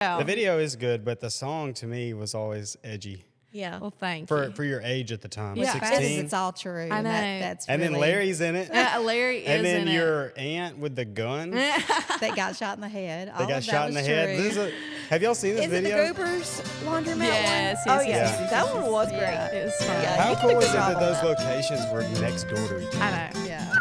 The video is good, but the song to me was always edgy. Yeah. Well, thank you. For your age at the time, Yeah. 16. It's all true. I know. That's And really, then Larry's in it. Larry is And then in your aunt with the gun. that got shot in the head. They got shot in the head. Have y'all seen this Is video? it the Goobers laundromat Yes, one? yes, Oh, yeah. yes. That one was great. Yeah. it. It was fun. Yeah. How you cool did a is good it job that on those that. locations were next door to each other? I know. Yeah.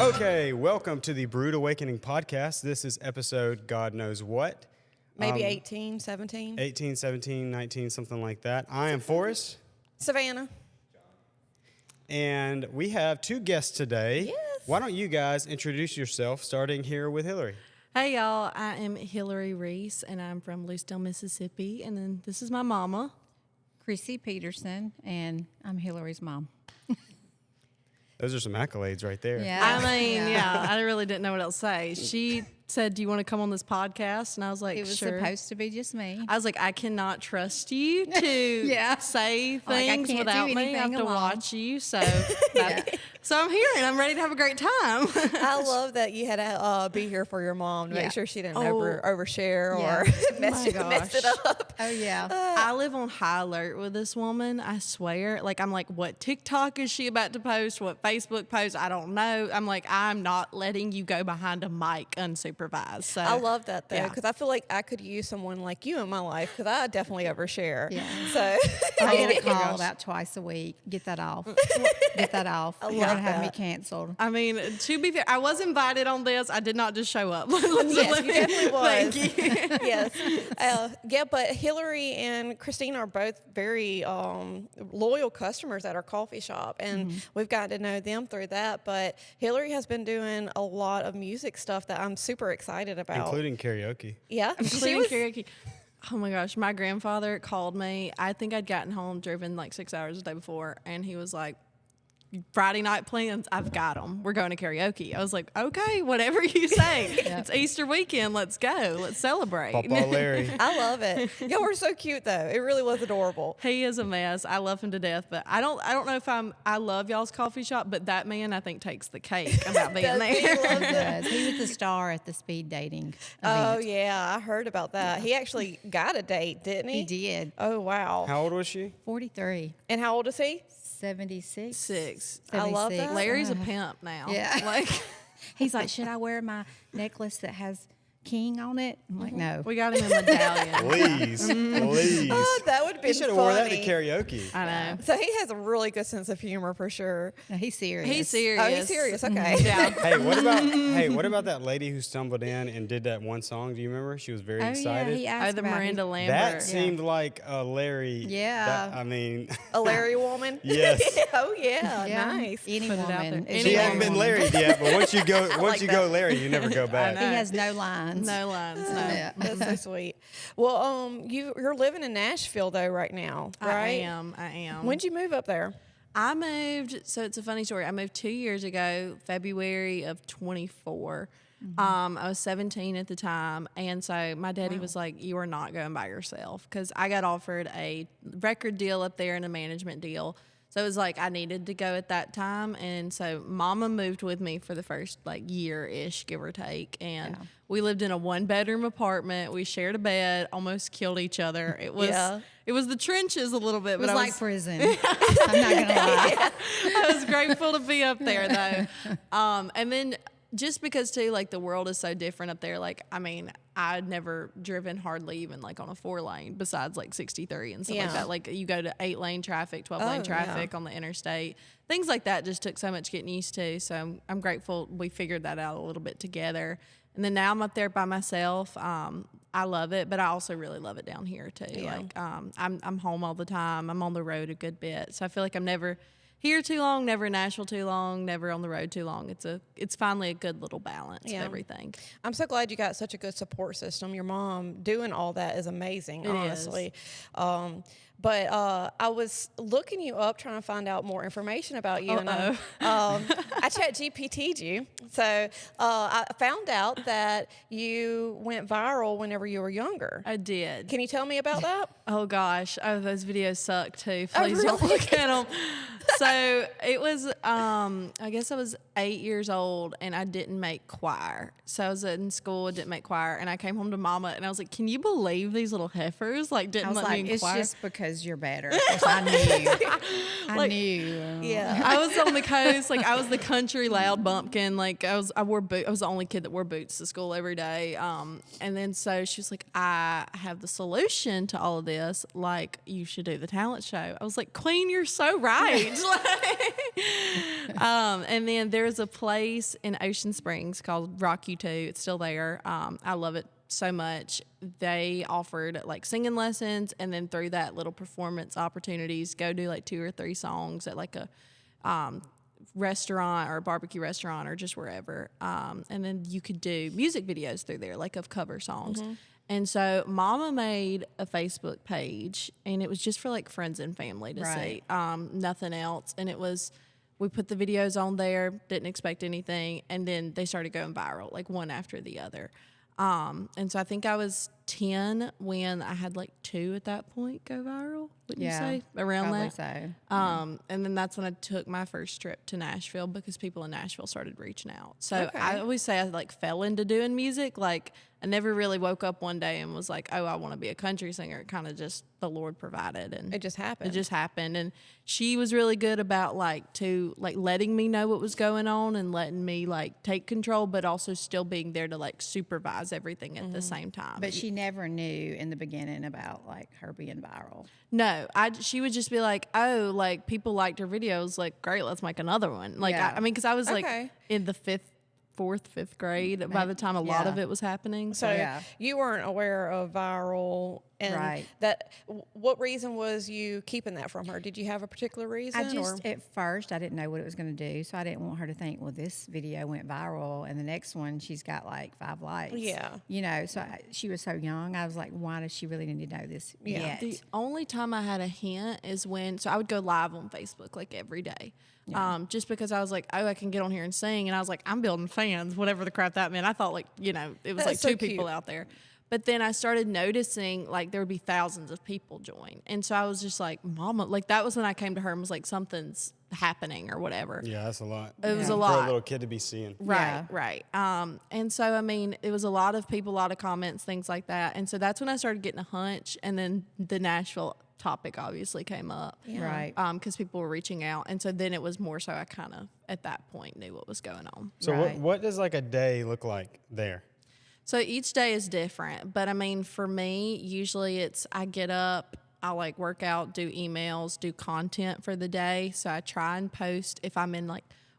Okay, welcome to the Brewed Awakening podcast. This is episode God knows what. Maybe 18, 17. 18, 17, 19, something like that. I am Forrest, Savannah. and we have two guests today. Yes. Why don't you guys introduce yourself, starting here with Hillary? Hey, y'all. I am Hillary Reese, and I'm from Lucedale, Mississippi. And then this is my mama. Christy Peterson, and I'm Hillary's mom. Those are some accolades right there. Yeah. I mean, yeah, I really didn't know what else to say. She said, "Do you want to come on this podcast?" And I was like, It was "Sure." supposed to be just me. I was like, "I cannot trust you to Yeah. say I things can't do without me. I have anything to alone." watch you." So, so I'm here, and I'm ready to have a great time. I love that you had to be here for your mom to Yeah. make sure she didn't Oh. overshare Yeah. or mess it gosh. up. Oh, yeah. I live on high alert with this woman. I swear. Like, I'm like, what TikTok is she about to post? What Facebook post? I don't know. I'm like, I'm not letting you go behind a mic unsupervised. So I love that, though, Yeah. because I feel like I could use someone like you in my life, because I definitely overshare. Yeah. So I get a my call gosh. about twice a week. Get that off. Get that off. You're love going to have me that. canceled. I mean, to be fair, I was invited on this. I did not just show up. Yes, you definitely was. Thank you. yes. Yeah, but Hillary and Christine are both very loyal customers at our coffee shop, and we've gotten to know them through that. But Hillary has been doing a lot of music stuff that I'm super excited about. Including karaoke. Yeah. Including karaoke. Oh my gosh, my grandfather called me. I think I'd gotten home, driven like 6 hours the day before, and he was like, "Friday night plans, I've got them. We're going to karaoke." I was like, "Okay, whatever you say." It's Easter weekend. Let's go. Let's celebrate. Papa Larry. I love it. Y'all were so cute, though. It really was adorable. He is a mess. I love him to death, but I don't know if I love y'all's coffee shop, but that man I think takes the cake about being Does he? there. Loves He it. does. He was the star at the speed dating Oh, event. yeah. I heard about that. He actually got a date, didn't he? He did. Oh, wow. How old was she? 43. And how old is he? 76. 6. I love 76. that. Larry's a pimp now. Yeah. Like, He's like, should I wear my necklace that has king on it? I'm like, no. we got him a medallion. Please. Please. Oh, that would be You should have wore that to karaoke. I know. So he has a really good sense of humor for sure. No, he's serious. He's serious. Oh, he's serious. Okay. Yeah. Hey, what about that lady who stumbled in and did that one song? Do you remember? She was very Oh, excited. yeah, he Oh, asked the about Miranda it. Lambert. That seemed like a Larry. Yeah. I mean, A Larry woman? Yes. Oh, yeah. Yeah, Nice. Any Put it out woman. there. is she Any a hadn't been woman. Larry yet, but once you go, like go that. Larry, you never go back. know. He has no lines. No lines. No. Yeah. That's so sweet. Well, you're living in Nashville, though, right now, right? I am. When'd you move up there? I moved, so it's a funny story. I moved 2 years ago, February of 24. I was 17 at the time, and so my daddy was like, "You are not going by yourself," because I got offered a record deal up there and a management deal. So it was like I needed to go at that time, and so Mama moved with me for the first like year-ish, give or take, and we lived in a one-bedroom apartment. We shared a bed, almost killed each other. It was it was the trenches a little bit, It was but like prison. I'm not going to lie. I was grateful to be up there though. And then just because too, like the world is so different up there. Like, I mean, I'd never driven hardly even like on a 4-lane besides like 63 and stuff like that. Like you go to 8-lane traffic, 12-lane traffic on the interstate, things like that just took so much getting used to. So I'm grateful we figured that out a little bit together. And then now I'm up there by myself. I love it, but I also really love it down here too. Yeah. Like I'm home all the time. I'm on the road a good bit. So I feel like I'm never here too long, never in Nashville too long, never on the road too long. It's finally a good little balance of everything. I'm so glad you got such a good support system. Your mom doing all that is amazing, honestly. But I was looking you up, trying to find out more information about you. And I chat GPT'd you. So I found out that you went viral whenever you were younger. I did. Can you tell me about that? Oh gosh, those videos suck too. Please don't really? look at them. So it was, I guess I was 8 years old and I didn't make choir. So I was in school, didn't make choir, and I came home to Mama and I was like, "Can you believe these little heifers didn't I was let like, me in it's choir?" just because you're better. 'Cause I knew. I knew. Yeah. I was on the coast, I was the country loud bumpkin. I wore boots. I was the only kid that wore boots to school every day. And then so she was like, "I have the solution to all of this. You should do the talent show." I was like, "Queen, you're so right." And then there's a place in Ocean Springs called Rock U2. It's still there. I love it so much. They offered singing lessons, and then through that, little performance opportunities. Go do 2 or 3 songs at a restaurant or a barbecue restaurant or just wherever. And then you could do music videos through there, of cover songs. Mm-hmm. And so Mama made a Facebook page, and it was just for friends and family to see, nothing else. And we put the videos on there, didn't expect anything, and then they started going viral, one after the other. And so I think I was 10 when I had 2 at that point go viral. Wouldn't you say around probably that? So. And then that's when I took my first trip to Nashville because people in Nashville started reaching out. So I always say I fell into doing music. I never really woke up one day and was like, "Oh, I want to be a country singer." It kind of just the Lord provided, and It just happened. It just happened, and she was really good about letting me know what was going on and letting me take control, but also still being there to supervise everything at the same time. But she never knew in the beginning about her being viral. No, she would just be like, "Oh, people liked her videos. Great, let's make another one." Because I was in the 4th, 5th grade by the time a lot of it was happening. So you weren't aware of viral, and what reason was you keeping that from her? Did you have a particular reason? At first, I didn't know what it was going to do, so I didn't want her to think, well, this video went viral, and the next one, she's got 5 likes. Yeah. So she was so young. I was like, why does she really need to know this yet? The only time I had a hint is so I would go live on Facebook every day. Yeah. Just because I was like, "Oh, I can get on here and sing." And I was like, "I'm building fans," whatever the crap that meant. I thought it was That's 2 so people cute. out there. But then I started noticing there would be thousands of people join. And so I was just like, "Mama," that was when I came to her and was like, "Something's happening," or whatever. Yeah, that's a lot. It was a For lot. a little kid to be seeing. Right. And so, it was a lot of people, a lot of comments, things like that. And so that's when I started getting a hunch. And then the Nashville topic obviously came up. Yeah. Right. Because people were reaching out. And so then it was more so I kind of, at that point, knew what was going on. So Right. what does a day look like there? So each day is different. But, for me, usually I get up, I work out, do emails, do content for the day. So I try and post if I'm in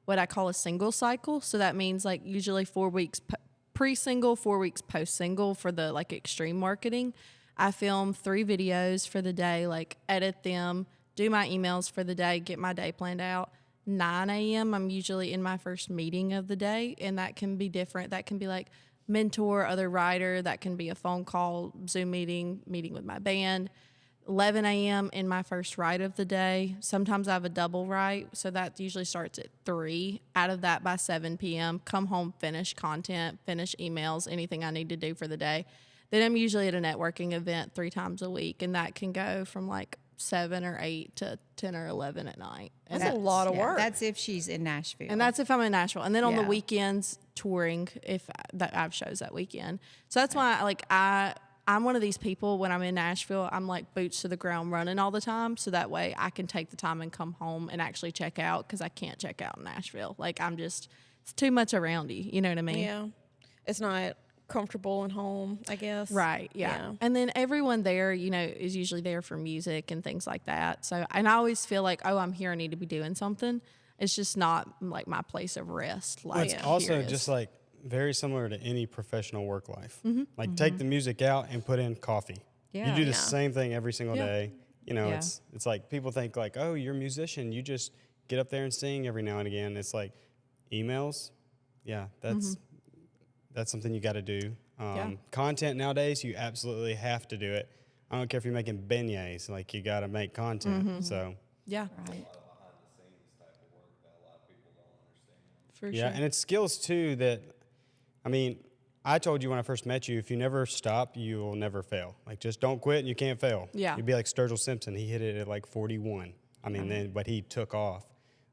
what I call a single cycle. So that means usually 4 weeks pre-single, 4 weeks post-single for the extreme marketing. I film 3 videos for the day, edit them, do my emails for the day, get my day planned out. 9 a.m. I'm usually in my first meeting of the day, and that can be different. That can be mentor, other writer. That can be a phone call, Zoom meeting with my band. 11 a.m. in my first write of the day. Sometimes I have a double write, so that usually starts at 3. Out of that by 7 p.m., come home, finish content, finish emails, anything I need to do for the day. Then I'm usually at a networking event 3 times a week, and that can go from 7 or 8 to 10 or 11 at night. And That's a lot of work. That's if she's in Nashville. And that's if I'm in Nashville. And then on the Yeah. weekends, touring if I have shows that weekend. So that's why I'm one of these people when I'm in Nashville, I'm boots to the ground running all the time. So that way I can take the time and come home and actually check out because I can't check out in Nashville. It's too much around you. You know what I mean? Yeah. It's not comfortable and home, I guess. Right, yeah. And then everyone there, is usually there for music and things like that. So, and I always feel I'm here, I need to be doing something. It's just not my place of rest. It's also just very similar to any professional work life. Mm-hmm. Take the music out and put in coffee. Yeah. You do the same thing every single day. Yeah. It's people think oh, you're a musician. You just get up there and sing every now and again. It's emails. Yeah, that's something you got to do. Content nowadays, you absolutely have to do it. I don't care if you're making beignets, like you got to make content. So Yeah, Right. for yeah, sure. and it's skills too that, I mean, I told you when I first met you, if you never stop, you will never fail. Like, just don't quit and you can't fail. Yeah. You'd be like Sturgill Simpson. He hit it at like 41. I mean, then, but he took off.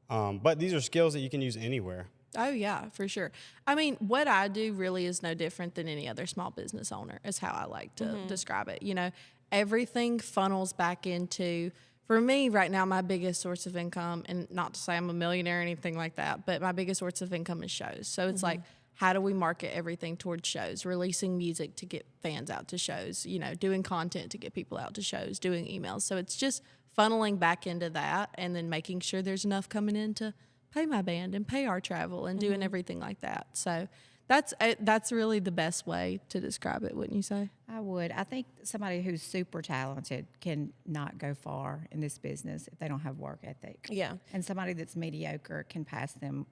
But these are skills that you can use anywhere. Oh, yeah, for sure. I mean, what I do really is no different than any other small business owner, is how I like to describe it. You know, everything funnels back into, for me right now, my biggest source of income, and not to say I'm a millionaire or anything like that, but my biggest source of income is shows. So it's like, how do we market everything towards shows? Releasing music to get fans out to shows, you know, doing content to get people out to shows, doing emails. So it's just funneling back into that, and then making sure there's enough coming in to pay my band and pay our travel and doing everything like that. So that's really the best way to describe it, wouldn't you say? I would. I think somebody who's super talented can not go far in this business if they don't have work ethic. Yeah. And somebody that's mediocre can pass them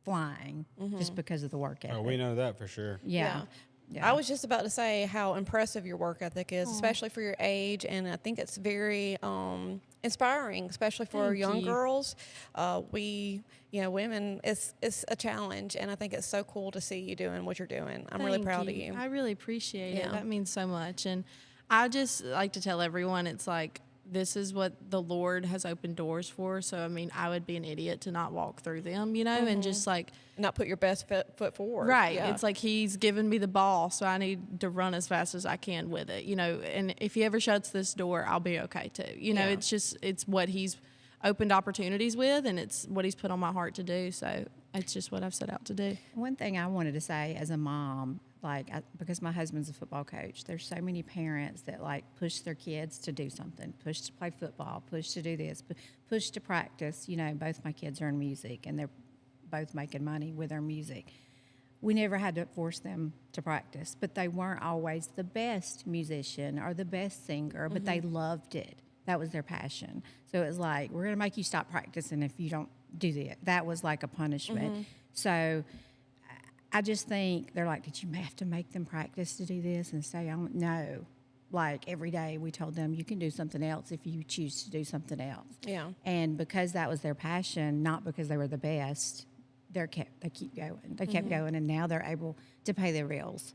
flying just because of the work ethic. Oh, we know that for sure. Yeah. I was just about to say how impressive your work ethic is, especially for your age, and I think it's very inspiring, especially for Thank young you. girls. Women, it's a challenge, and I think it's so cool to see you doing what you're doing. I'm really Thank proud of you. I really appreciate Yeah. it. That means so much. And I just like to tell everyone, it's like, this is what the Lord has opened doors for. So, I mean, I would be an idiot to not walk through them, you know, and just like, Not put your best foot forward. right. Yeah. It's like he's given me the ball, so I need to run as fast as I can with it, you know. And if he ever shuts this door, I'll be okay too. You know, Yeah. it's what he's opened opportunities with, and it's what he's put on my heart to do. So it's just what I've set out to do. One thing I wanted to say as a mom, because my husband's a football coach, there's so many parents that like push their kids to do something, push to play football, push to do this, push to practice. You know, both my kids are in music and they're both making money with their music. We never had to force them to practice, but they weren't always the best musician or the best singer, but they loved it. That was their passion. So it was like, we're going to make you stop practicing if you don't do that. That was like a punishment. So I just think they're like, did you have to make them practice to do this and stay on? No. Like every day we told them, you can do something else if you choose to do something else. Yeah. And because that was their passion, not because they were the best, they keep going. They kept going, and now they're able to pay their bills.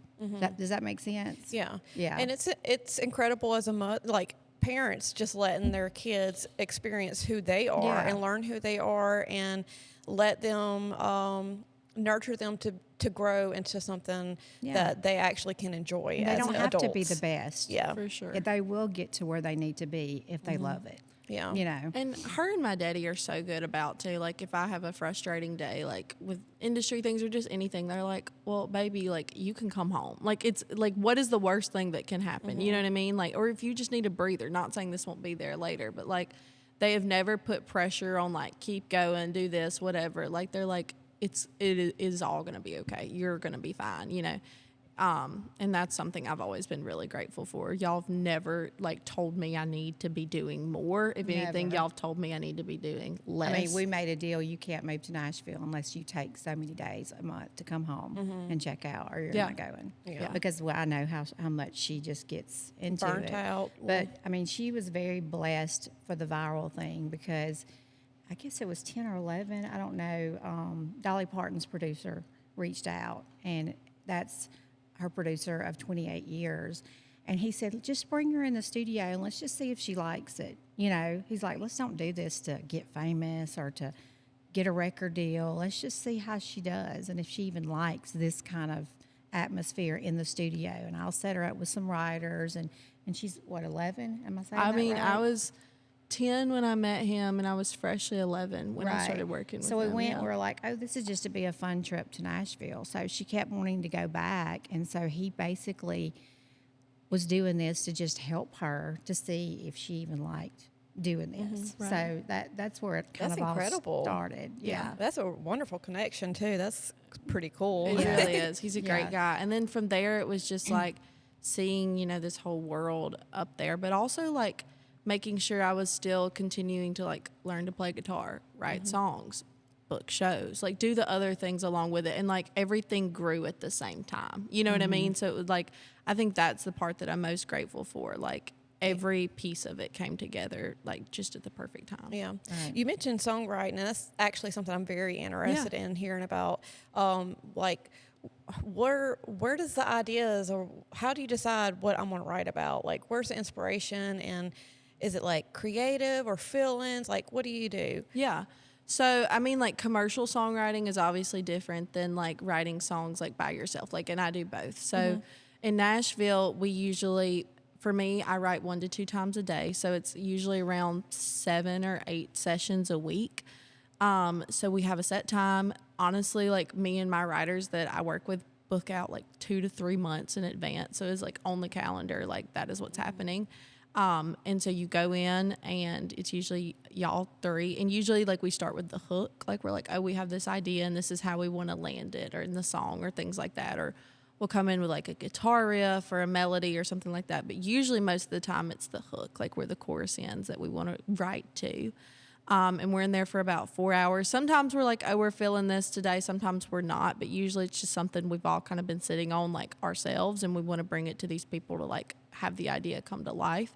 Does that make sense? Yeah. Yeah. And it's incredible as a like parents just letting their kids experience who they are Yeah. and learn who they are, and let them nurture them to grow into something Yeah. that they actually can enjoy They as don't have to be adults. the best. Yeah. For sure. They will get to where they need to be if they love it. Yeah. You know. And her and my daddy are so good about too. Like if I have a frustrating day, like with industry things or just anything, they're like, "Well, baby, like you can come home." Like it's like, what is the worst thing that can happen? You know what I mean? Like, or if you just need a breather. Not saying this won't be there later, but like they have never put pressure on like keep going, do this, whatever. Like they're like, it is all gonna be okay. You're gonna be fine. You know. And that's something I've always been really grateful for. Y'all have never like told me I need to be doing more. If anything, Never. y'all have told me I need to be doing less. I mean, we made a deal. You can't move to Nashville unless you take so many days a month to come home and check out, or you're Yeah. not going. Yeah. Because I know how much she just gets into Burnt it. out. But I mean, she was very blessed for the viral thing because I guess it was 10 or 11. I don't know. Dolly Parton's producer reached out, and that's her producer of 28 years. And he said, just bring her in the studio and let's just see if she likes it. You know, he's like, let's don't do this to get famous or to get a record deal. Let's just see how she does and if she even likes this kind of atmosphere in the studio. And I'll set her up with some writers. And she's, what, 11? Am I saying I that mean, right? I was 10 when I met him, and I was freshly 11 when I started working with So we him. went, yeah. we were like, oh, this is just to be a fun trip to Nashville. So she kept wanting to go back. And so he basically was doing this to just help her to see if she even liked doing this. right. So that's where it kind That's of incredible. all started. Yeah. That's a wonderful connection too. That's pretty cool. It really is. He's a great Yeah. guy. And then from there, it was just like seeing, you know, this whole world up there, but also like making sure I was still continuing to like learn to play guitar, write songs, book shows, like do the other things along with it. And like everything grew at the same time. You know what I mean? So it was like, I think that's the part that I'm most grateful for. Like every piece of it came together like just at the perfect time. Yeah. Right. You mentioned songwriting, and that's actually something I'm very interested in hearing about. Like, where does the ideas, or how do you decide what I'm going to write about? Like, where's the inspiration, and is it like creative or fill-ins? Like, what do you do? Yeah. So, I mean, like commercial songwriting is obviously different than like writing songs like by yourself. Like, and I do both. So in Nashville, we usually, for me, I write 1 to 2 times a day. So it's usually around 7 or 8 sessions a week. So we have a set time. Honestly, like me and my writers that I work with book out like 2 to 3 months in advance. So it's like on the calendar, like that is what's happening. And so you go in and it's usually y'all 3. And usually like we start with the hook. Like we're like, oh, we have this idea and this is how we want to land it, or in the song or things like that. Or we'll come in with like a guitar riff or a melody or something like that. But usually most of the time it's the hook, like where the chorus ends that we want to write to. And we're in there for about 4 hours. Sometimes we're like, oh, we're feeling this today. Sometimes we're not. But usually it's just something we've all kind of been sitting on like ourselves, and we want to bring it to these people to like have the idea come to life.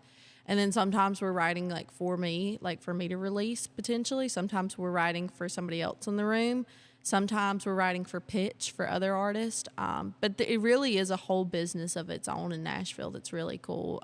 And then sometimes we're writing like for me to release potentially. Sometimes we're writing for somebody else in the room. Sometimes we're writing for pitch for other artists. But it really is a whole business of its own in Nashville that's really cool.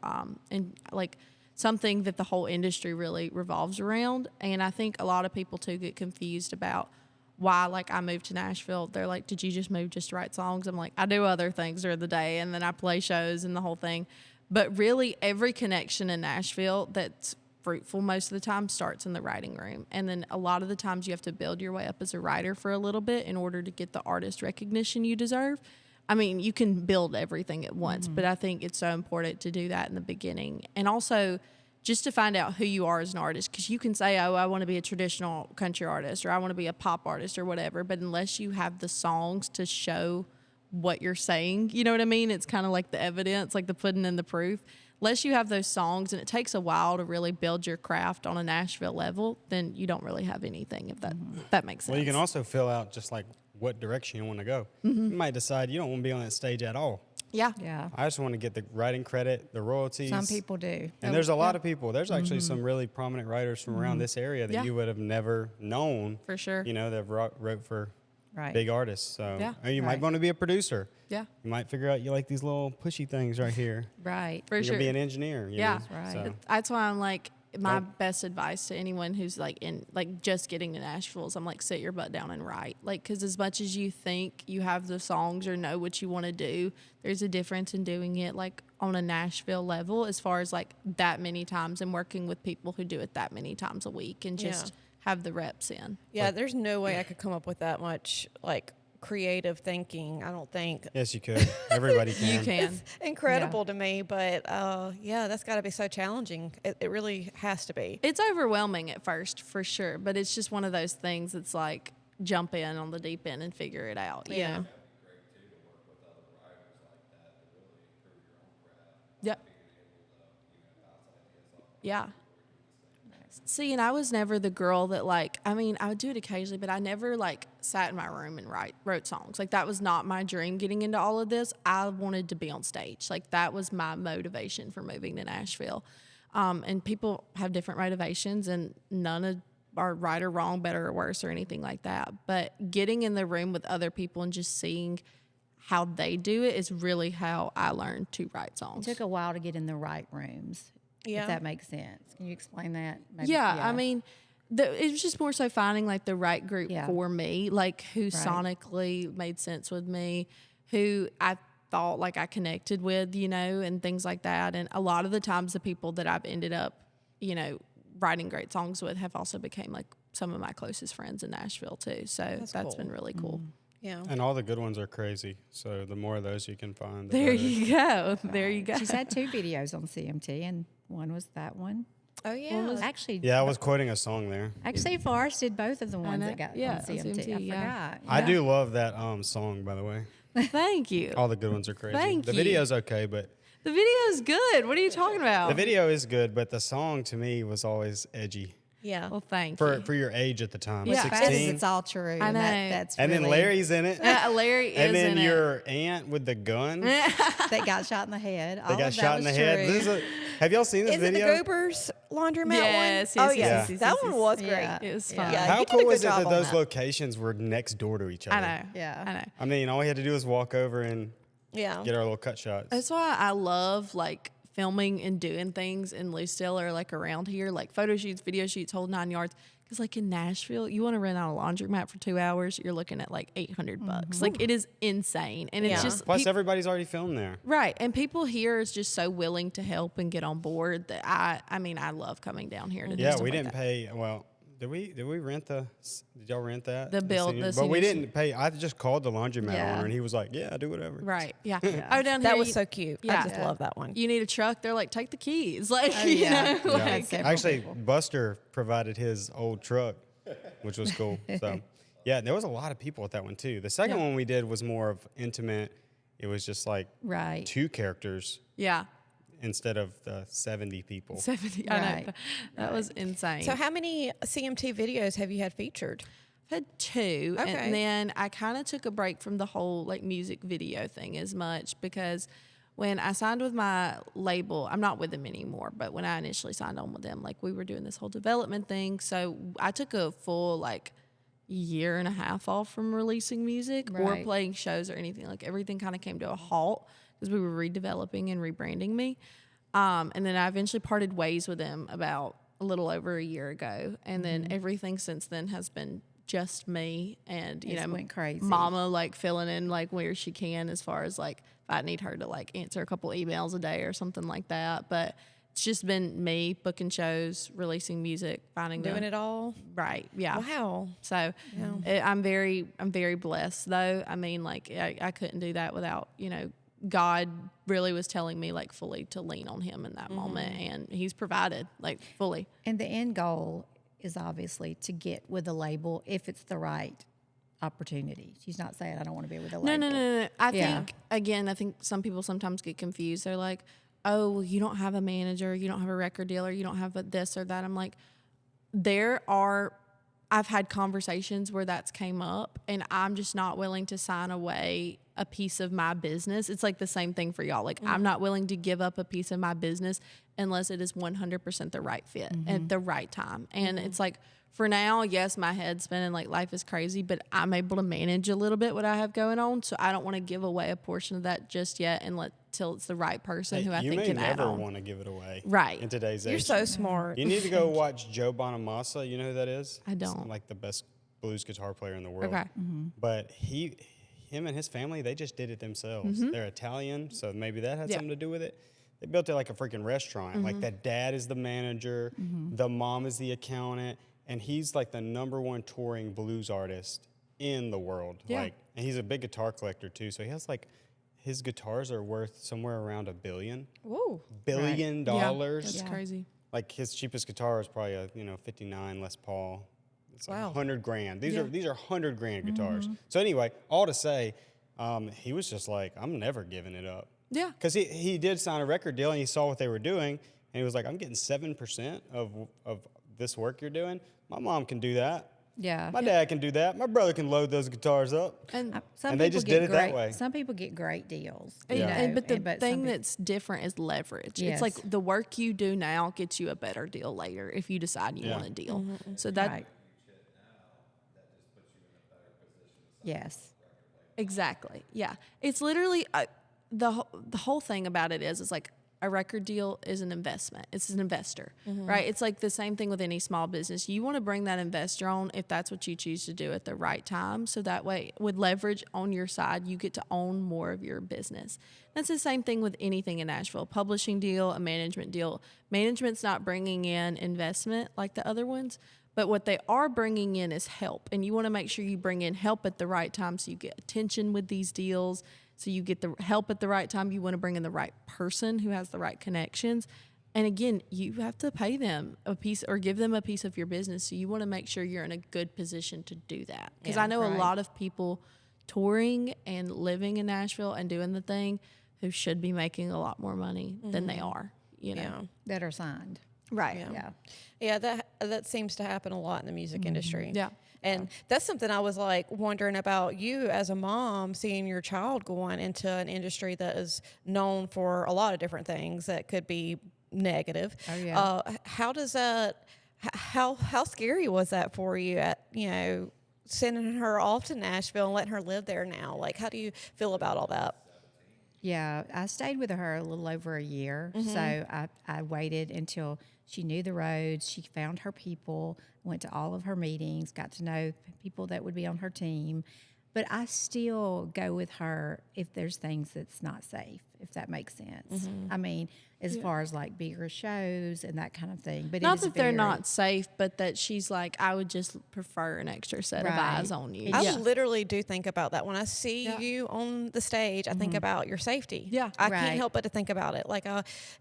And like something that the whole industry really revolves around. And I think a lot of people too get confused about why, like, I moved to Nashville. They're like, did you just move just to write songs? I'm like, I do other things during the day, and then I play shows and the whole thing. But really, every connection in Nashville that's fruitful most of the time starts in the writing room. And then a lot of the times you have to build your way up as a writer for a little bit in order to get the artist recognition you deserve. I mean, you can build everything at once, but I think it's so important to do that in the beginning. And also just to find out who you are as an artist, because you can say, oh, I want to be a traditional country artist, or I want to be a pop artist or whatever. But unless you have the songs to show what you're saying, you know what I mean? It's kind of like the evidence, like the pudding and the proof. Unless you have those songs, and it takes a while to really build your craft on a Nashville level, then you don't really have anything, if that makes sense. Well, you can also fill out just like what direction you want to go. You might decide you don't want to be on that stage at all. Yeah. Yeah. I just want to get the writing credit, the royalties. Some people do. And there's a lot of people. There's actually some really prominent writers from around this area that Yeah. you would have never known. For sure. You know, that wrote for Right. big artists. So Yeah. or you might Right. want to be a producer. Yeah. You might figure out you like these little pushy things right here. Right. For You're sure. gonna be an engineer. You Yeah. know? Right. So, That's why I'm like, my Nope. best advice to anyone who's like in like just getting to Nashville is I'm like, sit your butt down and write. Like, because as much as you think you have the songs or know what you want to do, there's a difference in doing it like on a Nashville level, as far as like that many times and working with people who do it that many times a week and just have the reps in. Yeah, there's no way I could come up with that much like creative thinking. I don't think. yes, you could. Everybody can. You can. It's incredible to me, but yeah, that's got to be so challenging. It really has to be. It's overwhelming at first, for sure, but it's just one of those things that's like jump in on the deep end and figure it out. You Yeah. know? Yep. Yeah. See, and I was never the girl that like, I mean, I would do it occasionally, but I never like sat in my room and wrote songs. Like that was not my dream getting into all of this. I wanted to be on stage. Like that was my motivation for moving to Nashville. And people have different motivations, and none are right or wrong, better or worse or anything like that. But getting in the room with other people and just seeing how they do it is really how I learned to write It songs. took a while to get in the right rooms. Yeah. If that makes sense. Can you explain that? Maybe? Yeah, I mean, it was just more so finding like the right group Yeah. for me, like who sonically made sense with me, who I thought like I connected with, you know, and things like that. And a lot of the times the people that I've ended up, you know, writing great songs with have also became like some of my closest friends in Nashville too. So that's cool. been really cool. Yeah. And all the good ones are crazy. So the more of those you can find, the There better. you go. There you go. She's had 2 videos on CMT, and one was that one. Oh yeah. Actually, Yeah, I was quoting a song there. Actually, Forrest did both of the ones know. that got Yeah, on on CMT. I CMT, yeah. forgot. I do love that song, by the way. Thank you. All the good ones are crazy. Thank the you. video's okay, but The video is good. What are you talking about? the video is good, but the song to me was always edgy. Yeah. Well, thank for you. for your age at the time. Yeah. That is, 16. it's all true. I and know. That's And then really- Larry's in it. Larry is And then in it. your aunt with the gun. They that got shot in the head. All got of that shot in the was head. true. This is have y'all seen this Is it the video? Goobers laundromat Yes, one? yes, Oh, yes, yes. yes, That yes, one yes. was great. Yeah. It was Yeah. fun. Yeah. How he did a cool good is it job that on those that. locations were next door to each other? I know. Yeah. I know. I mean, all we had to do was walk over and Yeah. get our little cut shots. That's why I love like filming and doing things in Lucedale or like around here, like photo shoots, video shoots, whole 9 yards. Because like in Nashville, you want to rent out a laundromat for 2 hours, you're looking at like $800. Like it is insane, and Yeah. it's just Plus, everybody's already filmed there. right. And people here is just so willing to help and get on board that I mean, I love coming down here to do Yeah, stuff we like didn't that. pay. Well, did we rent the? Did y'all rent that? The build- senior- the but we senior- didn't pay. I just called the laundromat Yeah. owner, and he was like, "Yeah, do whatever." Right. Yeah. Oh, down here That was you- so cute. Yeah. I just love that one. You need a truck? They're like, take the keys. Like, Oh, you yeah. know, Yeah. like, Had several Actually, people. Buster provided his old truck, which was cool. So, yeah, there was a lot of people at that one too. The second Yeah. one we did was more of intimate. It was just like Right. 2 characters yeah. instead of the 70 people. 70. I know. Right. That was insane. So how many CMT videos have you had featured? I've had 2, Okay. and then I kind of took a break from the whole like music video thing as much because when I signed with my label, I'm not with them anymore, but when I initially signed on with them, like we were doing this whole development thing. So I took a full like year and a half off from releasing music or Right. playing shows or anything. Like everything kind of came to a halt because we were redeveloping and rebranding me. And then I eventually parted ways with them about a little over a year ago. And then everything since then has been just me and, you It's know, went crazy. mama like filling in like where she can as far as like if I need her to like answer a couple emails a day or something like that. But it's just been me booking shows, releasing music, finding Doing it all? right. Yeah. Wow. So I'm very blessed though. I mean, like I couldn't do that without, you know, God really was telling me like fully to lean on him in that moment, and he's provided like fully. And the end goal is obviously to get with a label if it's the right opportunity. She's not saying I don't want to be with a label. No. I Yeah. think some people sometimes get confused. They're like, oh, well, you don't have a manager, you don't have a record dealer, you don't have a this or that. I'm like, I've had conversations where that's came up, and I'm just not willing to sign away a piece of my business. It's like the same thing for y'all. Like, I'm not willing to give up a piece of my business unless it is 100% the right fit at the right time. And it's like, for now, yes, my head's spinning, like life is crazy, but I'm able to manage a little bit what I have going on. So I don't want to give away a portion of that just yet and till it's the right person who I you think may can add never on. want to give it away. Right. In today's You're age. so smart. You need to go watch Joe Bonamassa. You know who that is? I He's don't. like the best blues guitar player in the world. Okay. But him and his family, they just did it themselves. They're Italian, so maybe that had Yeah. something to do with it. They built it like a freaking restaurant. Like the dad is the manager, the mom is the accountant, and he's like the #1 touring blues artist in the world. Yeah. Like, and he's a big guitar collector too. So he has like his guitars are worth somewhere around $1 billion. Whoa. $1 billion. Yeah, that's crazy. Like his cheapest guitar is probably a 59 Les Paul. It's like Wow. 100 grand. These Yeah. are 100 grand guitars. So anyway, all to say, he was just like, I'm never giving it up. Yeah. Because he did sign a record deal and he saw what they were doing and he was like, I'm getting 7% of this work you're doing. My mom can do that. Yeah. My dad can do that. My brother can load those guitars up. And Some And they people just get did it that great- way. Some people get great deals. And, you Yeah. and- know, but the some thing people- that's different is leverage. Yes. It's like the work you do now gets you a better deal later if you decide you Yeah. want a deal. So that Right. Yes. exactly, yeah. It's literally the whole thing about it is like a record deal is an investment. It's an investor, right? It's like the same thing with any small business. You want to bring that investor on if that's what you choose to do at the right time. So that way, with leverage on your side, you get to own more of your business. That's the same thing with anything in Nashville. A publishing deal, a management deal. Management's not bringing in investment like the other ones, but what they are bringing in is help. And you want to make sure you bring in help at the right time so you get attention with these deals. So you get the help at the right time. You want to bring in the right person who has the right connections. And again, you have to pay them a piece or give them a piece of your business. So you want to make sure you're in a good position to do that. Because Yeah, I know a right. lot of people touring and living in Nashville and doing the thing who should be making a lot more money than they are, you know? Yeah. That are signed. Right. Yeah. Yeah, that seems to happen a lot in the music industry. Yeah. And that's something I was like wondering about you as a mom, seeing your child going into an industry that is known for a lot of different things that could be negative. Oh, yeah. How does that? How scary was that for you? Sending her off to Nashville and letting her live there now. Like, how do you feel about all that? Yeah, I stayed with her a little over a year. So I waited until she knew the roads. She found her people, went to all of her meetings, got to know people that would be on her team. But I still go with her if there's things that's not safe, if that makes sense. I mean, as far as like bigger shows and that kind of thing. But Not that they're not safe, but that she's like, I would just prefer an extra set of Right. eyes on you. I literally do think about that. When I see you on the stage, I think about your safety. Yeah. I Right. can't help but to think about it. Like,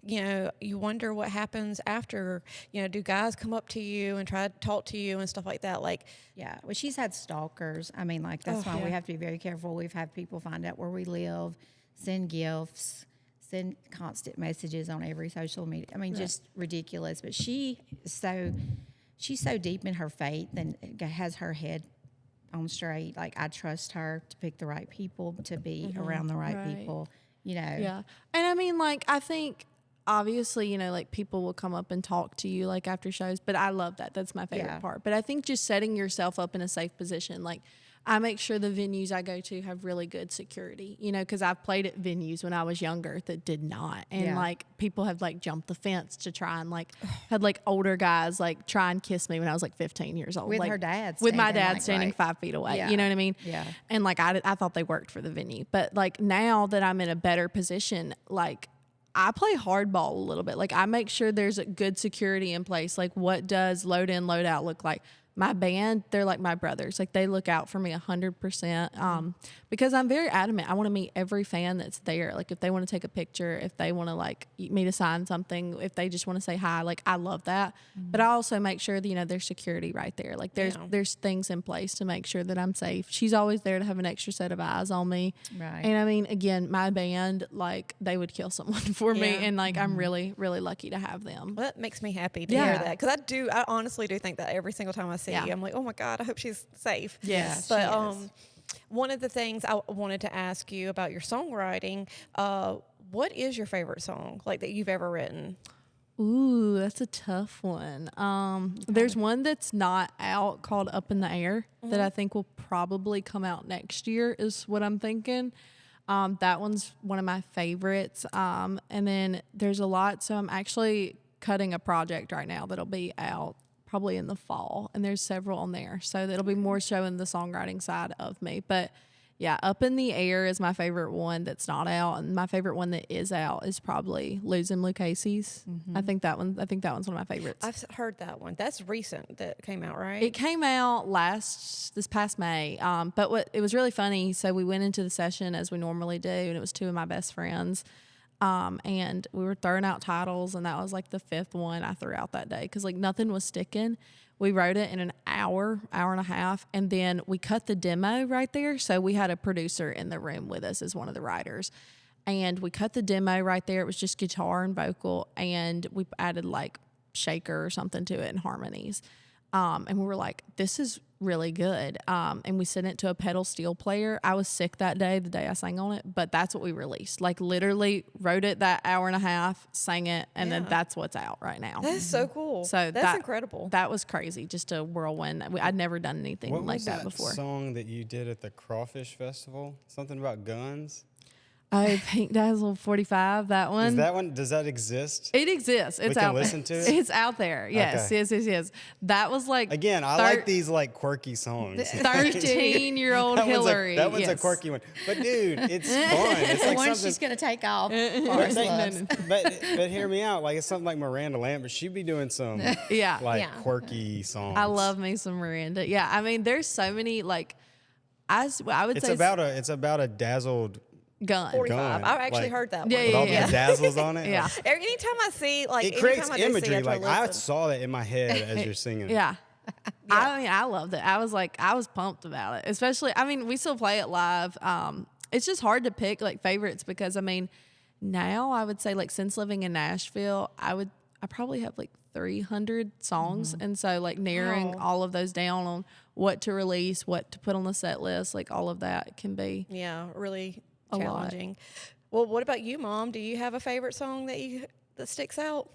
you wonder what happens after, do guys come up to you and try to talk to you and stuff like that? Like, Yeah, well, she's had stalkers. I mean, like, that's why we have to be very careful. We've had people find out where we live, send gifts, send constant messages on every social media. I mean, just ridiculous. But she's so deep in her faith and has her head on straight. Like, I trust her to pick the right people, to be around the right Right. people, Yeah. And I mean, like, I think obviously, like people will come up and talk to you like after shows, but I love that. That's my favorite Yeah. part. But I think just setting yourself up in a safe position, like I make sure the venues I go to have really good security, because I've played at venues when I was younger that did not. And Yeah. like people have like jumped the fence to try and like had like older guys like try and kiss me when I was like 15 years old. With like, her dad With my standing, dad like, standing right. 5 feet away. Yeah. You know what I mean? Yeah. And like I thought they worked for the venue. But like now that I'm in a better position, like I play hardball a little bit. Like I make sure there's a good security in place. Like what does load in, load out look like? My band, they're like my brothers. Like they look out for me 100%. Because I'm very adamant. I want to meet every fan that's there. Like if they want to take a picture, if they want to like me to sign something, if they just want to say hi, like I love that. But I also make sure that, there's security right there. Like there's things in place to make sure that I'm safe. She's always there to have an extra set of eyes on me. Right. And I mean, again, my band, like they would kill someone for me. Yeah. And like, I'm really, really lucky to have them. well, that makes me happy to Yeah. hear that. Because I honestly do think that every single time I see Yeah. you, I'm like, oh my God, I hope she's safe. Yes, But she is. one of the things I wanted to ask you about your songwriting, what is your favorite song like that you've ever written? Ooh, that's a tough one. There's one that's not out called Up in the Air that I think will probably come out next year is what I'm thinking. That one's one of my favorites. And then there's a lot. So I'm actually cutting a project right now that'll be out probably in the fall. And there's several on there. So that'll be more showing the songwriting side of me. But yeah, Up in the Air is my favorite one that's not out, and my favorite one that is out is probably Losing Lucchese's. I think that one's one of my favorites. I've heard that one. That's recent that came out, right? It came out this past May. But it was really funny. So we went into the session as we normally do, and it was two of my best friends. And we were throwing out titles, and that was like the fifth one I threw out that day because like nothing was sticking. We wrote it in an hour and a half, and then we cut the demo right there. So we had a producer in the room with us as one of the writers, and we cut the demo right there. It was just guitar and vocal, and we added like shaker or something to it and harmonies. And we were like, this is really good. And we sent it to a pedal steel player. I was sick that day, the day I sang on it, but that's what we released. Like literally wrote it that hour and a half, sang it, and then that's what's out right now. That's so cool. So that's incredible. That was crazy. Just a whirlwind. I'd never done anything What like was that before. song that you did at the Crawfish Festival? Something about guns? Oh, Pink Dazzle 45, that one. Is that one? Does that exist? It exists. It's can out listen there. to it? It's out there. Yes, Okay. yes. That was like Again, I like these like quirky songs. 13-year-old That one's Hillary. that one's a yes. quirky one. But dude, it's fun. It's The like one something. she's going to take off. But, Forrest loves. but hear me out. Like it's something like Miranda Lambert. She'd be doing some Yeah. like Yeah. quirky songs. I love me some Miranda. Yeah, I mean, there's so many like, I would It's say about a dazzled gun. 45. gun, I've actually like, heard that one. Yeah, with yeah, all yeah. the dazzles on it. Yeah. Like, Anytime I see, like, it creates anytime I do see, imagery. I try Like to I listen. saw that in my head as you're singing. Yeah. I mean, I loved it. I was pumped about it. Especially, I mean, we still play it live. It's just hard to pick like favorites because I mean, now I would say like since living in Nashville, I probably have like 300 songs. And so like narrowing Wow. all of those down on what to release, what to put on the set list, like all of that can be. Yeah, really A lot. challenging. Well, what about you, Mom? Do you have a favorite song that sticks out?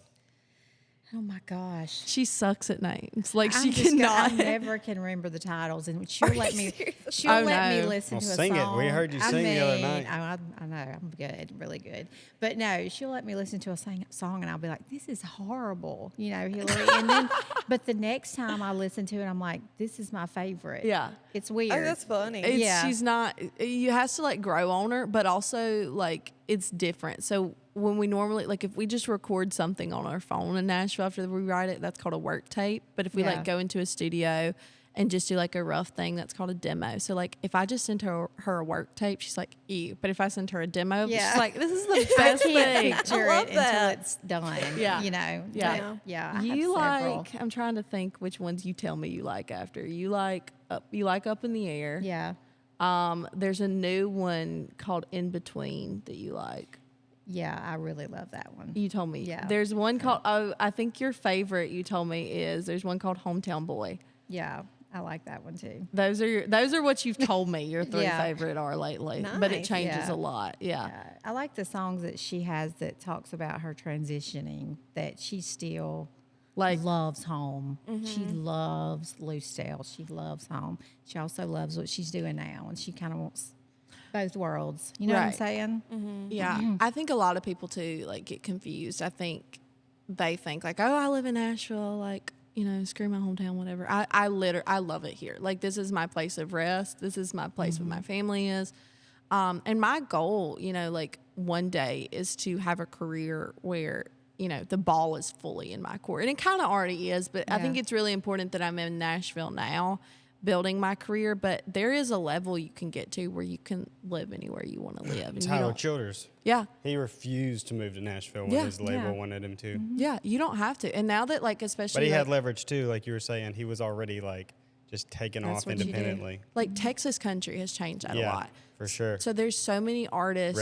Oh my gosh. She sucks at names. Like she I cannot. never can remember the titles, and she'll let me. She'll Oh, let me no. listen Well, to a sing it. song. We heard you sing the other night. I know I'm good, really good. But no, she'll let me listen to a song, and I'll be like, "This is horrible," Hillary. And then, but the next time I listen to it, I'm like, "This is my favorite." Yeah. It's weird. Oh, that's funny. It's, she's not, you has to like grow on her, but also like it's different. So when we normally, like if we just record something on our phone in Nashville after we write it, that's called a work tape. But if we Yeah. like go into a studio and just do like a rough thing, that's called a demo. So like if I just send her a work tape, she's like, ew. But if I send her a demo, Yeah. she's like, this is the I best can't thing. picture I love it that. until it's done. Yeah. Yeah. Yeah. But, yeah. I have You several. like, I'm trying to think which ones you tell me you like after. You like Up in the Air. Yeah. There's a new one called In Between that you like. Yeah. I really love that one. You told me. Yeah. There's one called, I think your favorite you told me there's one called Hometown Boy. Yeah. I like that one too. Those are what you've told me your three Yeah. favorite are lately. But it Nice. changes Yeah. a lot. Yeah. I like the songs that she has that talks about her transitioning, that she still Like, loves home. She loves Lucedale. She loves home. She also loves what she's doing now, and she kind of wants both worlds. You know what I'm Right. saying? yeah. I think a lot of people too, like, get confused. I think they think like, oh, I live in Nashville, like, screw my hometown, whatever. I love it here. Like, this is my place of rest. This is my place where my family is. And my goal, like one day is to have a career where, the ball is fully in my court. And it kind of already is, but I think Yeah. it's really important that I'm in Nashville now building my career. But there is a level you can get to where you can live anywhere you want to live. And you Tyler don't, Childers. yeah. He refused to move to Nashville when Yeah. his label Yeah. wanted him to. Yeah, you don't have to. And now that, like, especially But he like, had leverage too, like you were saying. He was already like just taking That's off what you do. independently. like Texas country has changed that a Yeah, lot. for sure. So there's so many artists,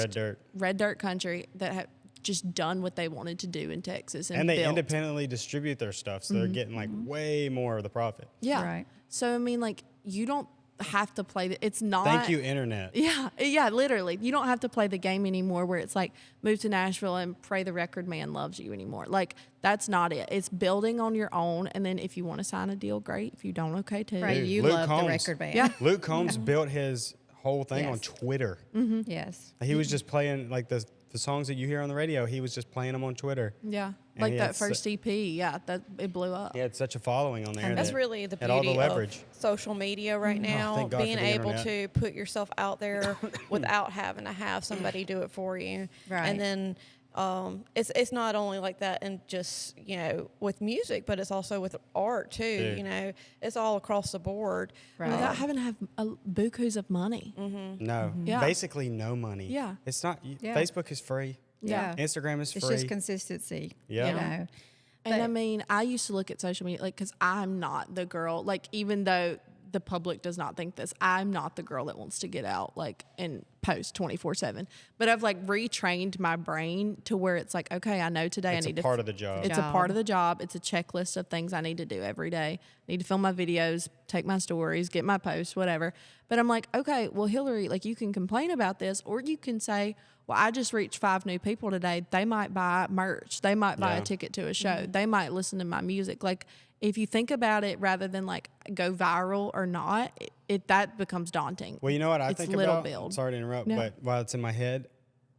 Red Dirt. country, that have just done what they wanted to do in Texas and And they built. independently distribute their stuff, so they're getting like way more of the profit. Yeah. Right. So I mean, like, you don't have to play it's not. Thank you, internet. Yeah, literally. You don't have to play the game anymore where it's like move to Nashville and pray the record man loves you anymore. Like, that's not it. It's building on your own, and then if you want to sign a deal, great. If you don't, okay too. Right. Dude, You Luke love Combs. the record band. Yeah. Luke Combs built his whole thing on Yes. Twitter. Yes. He was just playing like the songs that you hear on the radio. He was just playing them on Twitter. Yeah. And Like he that had first EP, yeah, that it blew up. He had such a following on there. That's that really the had all beauty the leverage. of social media right now. thank God Being for the able internet. to put yourself out there without having to have somebody do it for you. Right. And then it's not only like that and just, with music, but it's also with art too. Dude. It's all across the board. Right. Without having to have bukus of money. No, Yeah. basically no money. Yeah. It's not. Yeah. Facebook is free. Yeah. Instagram is It's free. just consistency. Yeah. You know. And I But- mean, I used to look at social media, like, because I'm not the girl, like, even though the public does not think this, I'm not the girl that wants to get out, like, and post 24/7. But I've, like, retrained my brain to where it's like, okay, I know today It's I a need part to. of the job. It's a part of the job. It's a checklist of things I need to do every day. I need to film my videos, take my stories, get my posts, whatever. But I'm like, okay, well, Hillary, like, you can complain about this, or you can say, well, I just reached 5 new people today. They might buy merch. They might buy Yeah. a ticket to a show. They might listen to my music. Like, if you think about it, rather than like go viral or not, that becomes daunting. Well, you know what I It's think little about? build. Sorry to interrupt, No. but while it's in my head,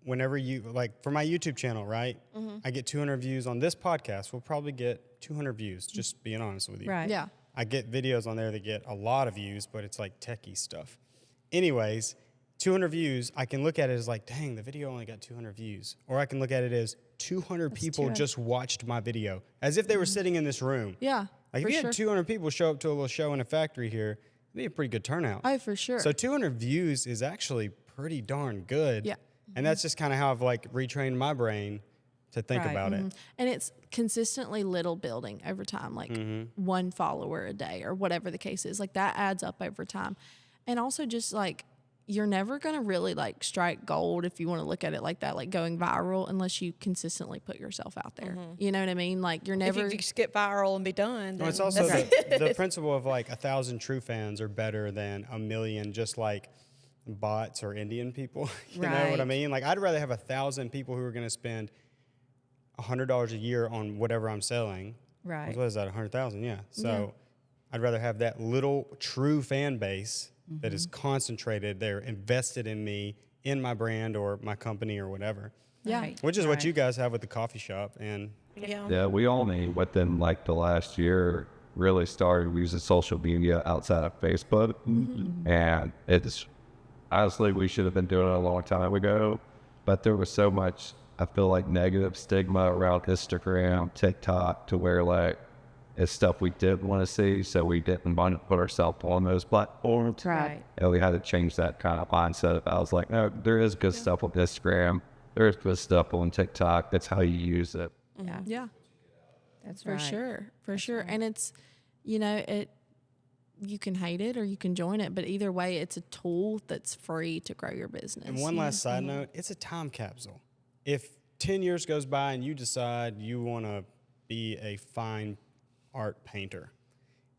whenever you, like, for my YouTube channel, right? I get 200 views on this podcast. We'll probably get 200 views, just being honest with you. Right. Yeah. I get videos on there that get a lot of views, but it's like techie stuff. Anyways, 200 views, I can look at it as like, dang, the video only got 200 views. Or I can look at it as 200 people 200. just watched my video, as if they were sitting in this room. Yeah. Like, for if you sure. had 200 people show up to a little show in a factory here, it'd be a pretty good turnout. Oh, for sure. So 200 views is actually pretty darn good. Yeah. And that's just kind of how I've like retrained my brain to think Right. about it. And it's consistently little building over time, like one follower a day or whatever the case is. Like, that adds up over time. And also just like, you're never going to really like strike gold if you want to look at it like that, like going viral, unless you consistently put yourself out there. You know what I mean? Like you're never. If you just get viral and be done. Well, it's also the principle of like 1,000 true fans are better than 1 million just like bots or Indian people. You know what I Right. mean? Like I'd rather have 1,000 people who are going to spend $100 a year on whatever I'm selling. Right. What is that? 100,000? Yeah. So I'd rather have that little true fan base that is concentrated. They're invested in me, in my brand or my company or whatever. Yeah. Right. Which is what Right. you guys have with the coffee shop. And Yeah, we only, within like the last year, really started using social media outside of Facebook. And it's, honestly, we should have been doing it a long time ago. But there was so much, I feel like, negative stigma around Instagram, TikTok, to where like it's stuff we did want to see. So we didn't want to put ourselves on those platforms. Right. And we had to change that kind of mindset. I was like, no, there is good stuff on Instagram. There is good stuff on TikTok. That's how you use it. Yeah. Yeah. That's For right. sure. For sure. And it's, you know, you can hate it or you can join it, but either way, it's a tool that's free to grow your business. And one last side note, it's a time capsule. If 10 years goes by and you decide you want to be a fine art painter,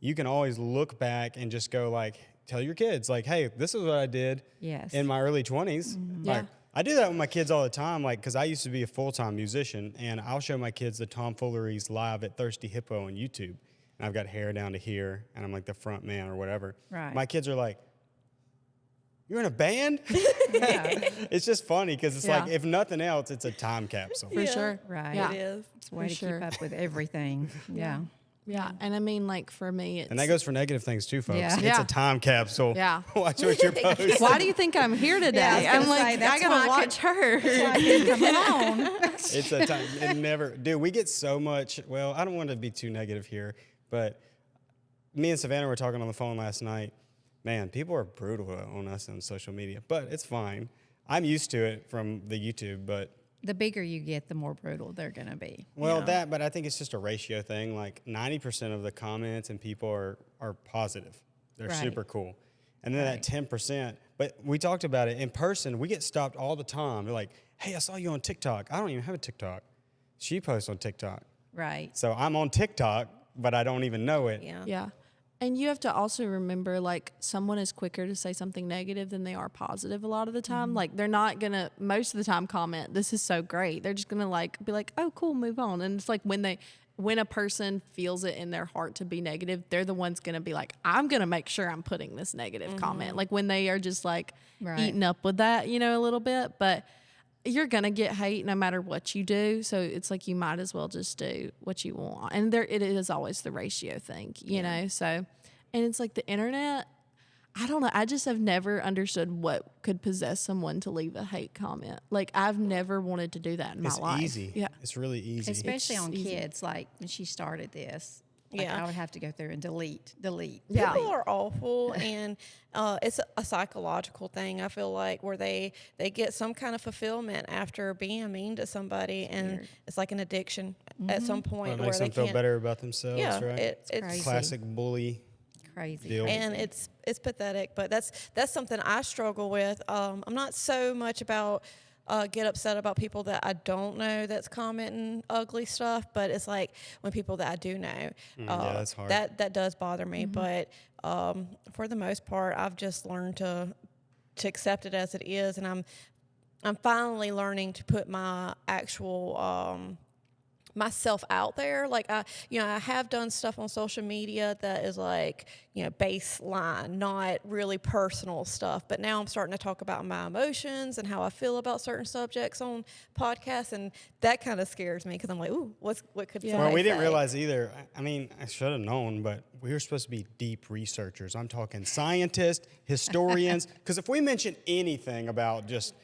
you can always look back and just go like, tell your kids like, hey, this is what I did Yes. in my early 20s. Like, Yeah. I do that with my kids all the time, like, because I used to be a full-time musician, and I'll show my kids the tomfooleries live at Thirsty Hippo on YouTube. And I've got hair down to here, and I'm like the front man or whatever. Right. My kids are like, you're in a band? It's just funny because it's Yeah. like, if nothing else, it's a time capsule. For sure. Right. Yeah. It is. It's a way For to sure. keep up with everything. Yeah. Yeah. And I mean, like for me, it's. And that goes for negative things too, folks. Yeah. It's Yeah. a time capsule. Yeah. Watch what you're posting. Why do you think I'm here today? Yeah, I was I'm gonna like, say, I that's why gotta I watch her. Come along. It's a time. It never, dude. We get so much. Well, I don't want to be too negative here, but me and Savannah were talking on the phone last night. Man, people are brutal on us on social media, but it's fine. I'm used to it from the YouTube, but The bigger you get, the more brutal they're going to be. well, but I think it's just a ratio thing. Like 90% of the comments and people are positive. They're Right. super cool. And then Right. that 10%, but we talked about it in person. We get stopped all the time. They're like, hey, I saw you on TikTok. I don't even have a TikTok. She posts on TikTok. Right. So I'm on TikTok, but I don't even know it. Yeah. Yeah. And you have to also remember, like, someone is quicker to say something negative than they are positive a lot of the time. Like, they're not going to, most of the time, comment, this is so great. They're just going to, like, be like, oh, cool, move on. And it's like when a person feels it in their heart to be negative, they're the ones going to be like, I'm going to make sure I'm putting this negative comment. Like, when they are just, like, Right. eating up with that, you know, a little bit. But you're going to get hate no matter what you do. So it's like you might as well just do what you want. And it is always the ratio thing, you know? So, and it's like the internet, I don't know. I just have never understood what could possess someone to leave a hate comment. Like, I've never wanted to do that in It's my life. easy. Yeah. It's really easy. Especially It's on easy. kids, like when she started this. Like Yeah. I would have to go through and delete. Yeah. People are awful, and it's a psychological thing. I feel like where they get some kind of fulfillment after being mean to somebody, and it's like an addiction at some point Well, it where makes they them feel can't. better about themselves, Yeah, right? it's crazy. Classic bully Crazy. deal. and it's pathetic. But that's something I struggle with. I'm not so much about. Get upset about people that I don't know that's commenting ugly stuff, but it's like when people that I do know, yeah, that's hard. That does bother me. But for the most part, I've just learned to accept it as it is, and I'm finally learning to put my actual myself out there. Like I have done stuff on social media that is like, baseline, not really personal stuff. But now I'm starting to talk about my emotions and how I feel about certain subjects on podcasts, and that kind of scares me because I'm like, ooh, what could Yeah. somebody Well, we didn't say? realize either. I mean, I should have known, but we were supposed to be deep researchers. I'm talking scientists, historians, because if we mention anything about just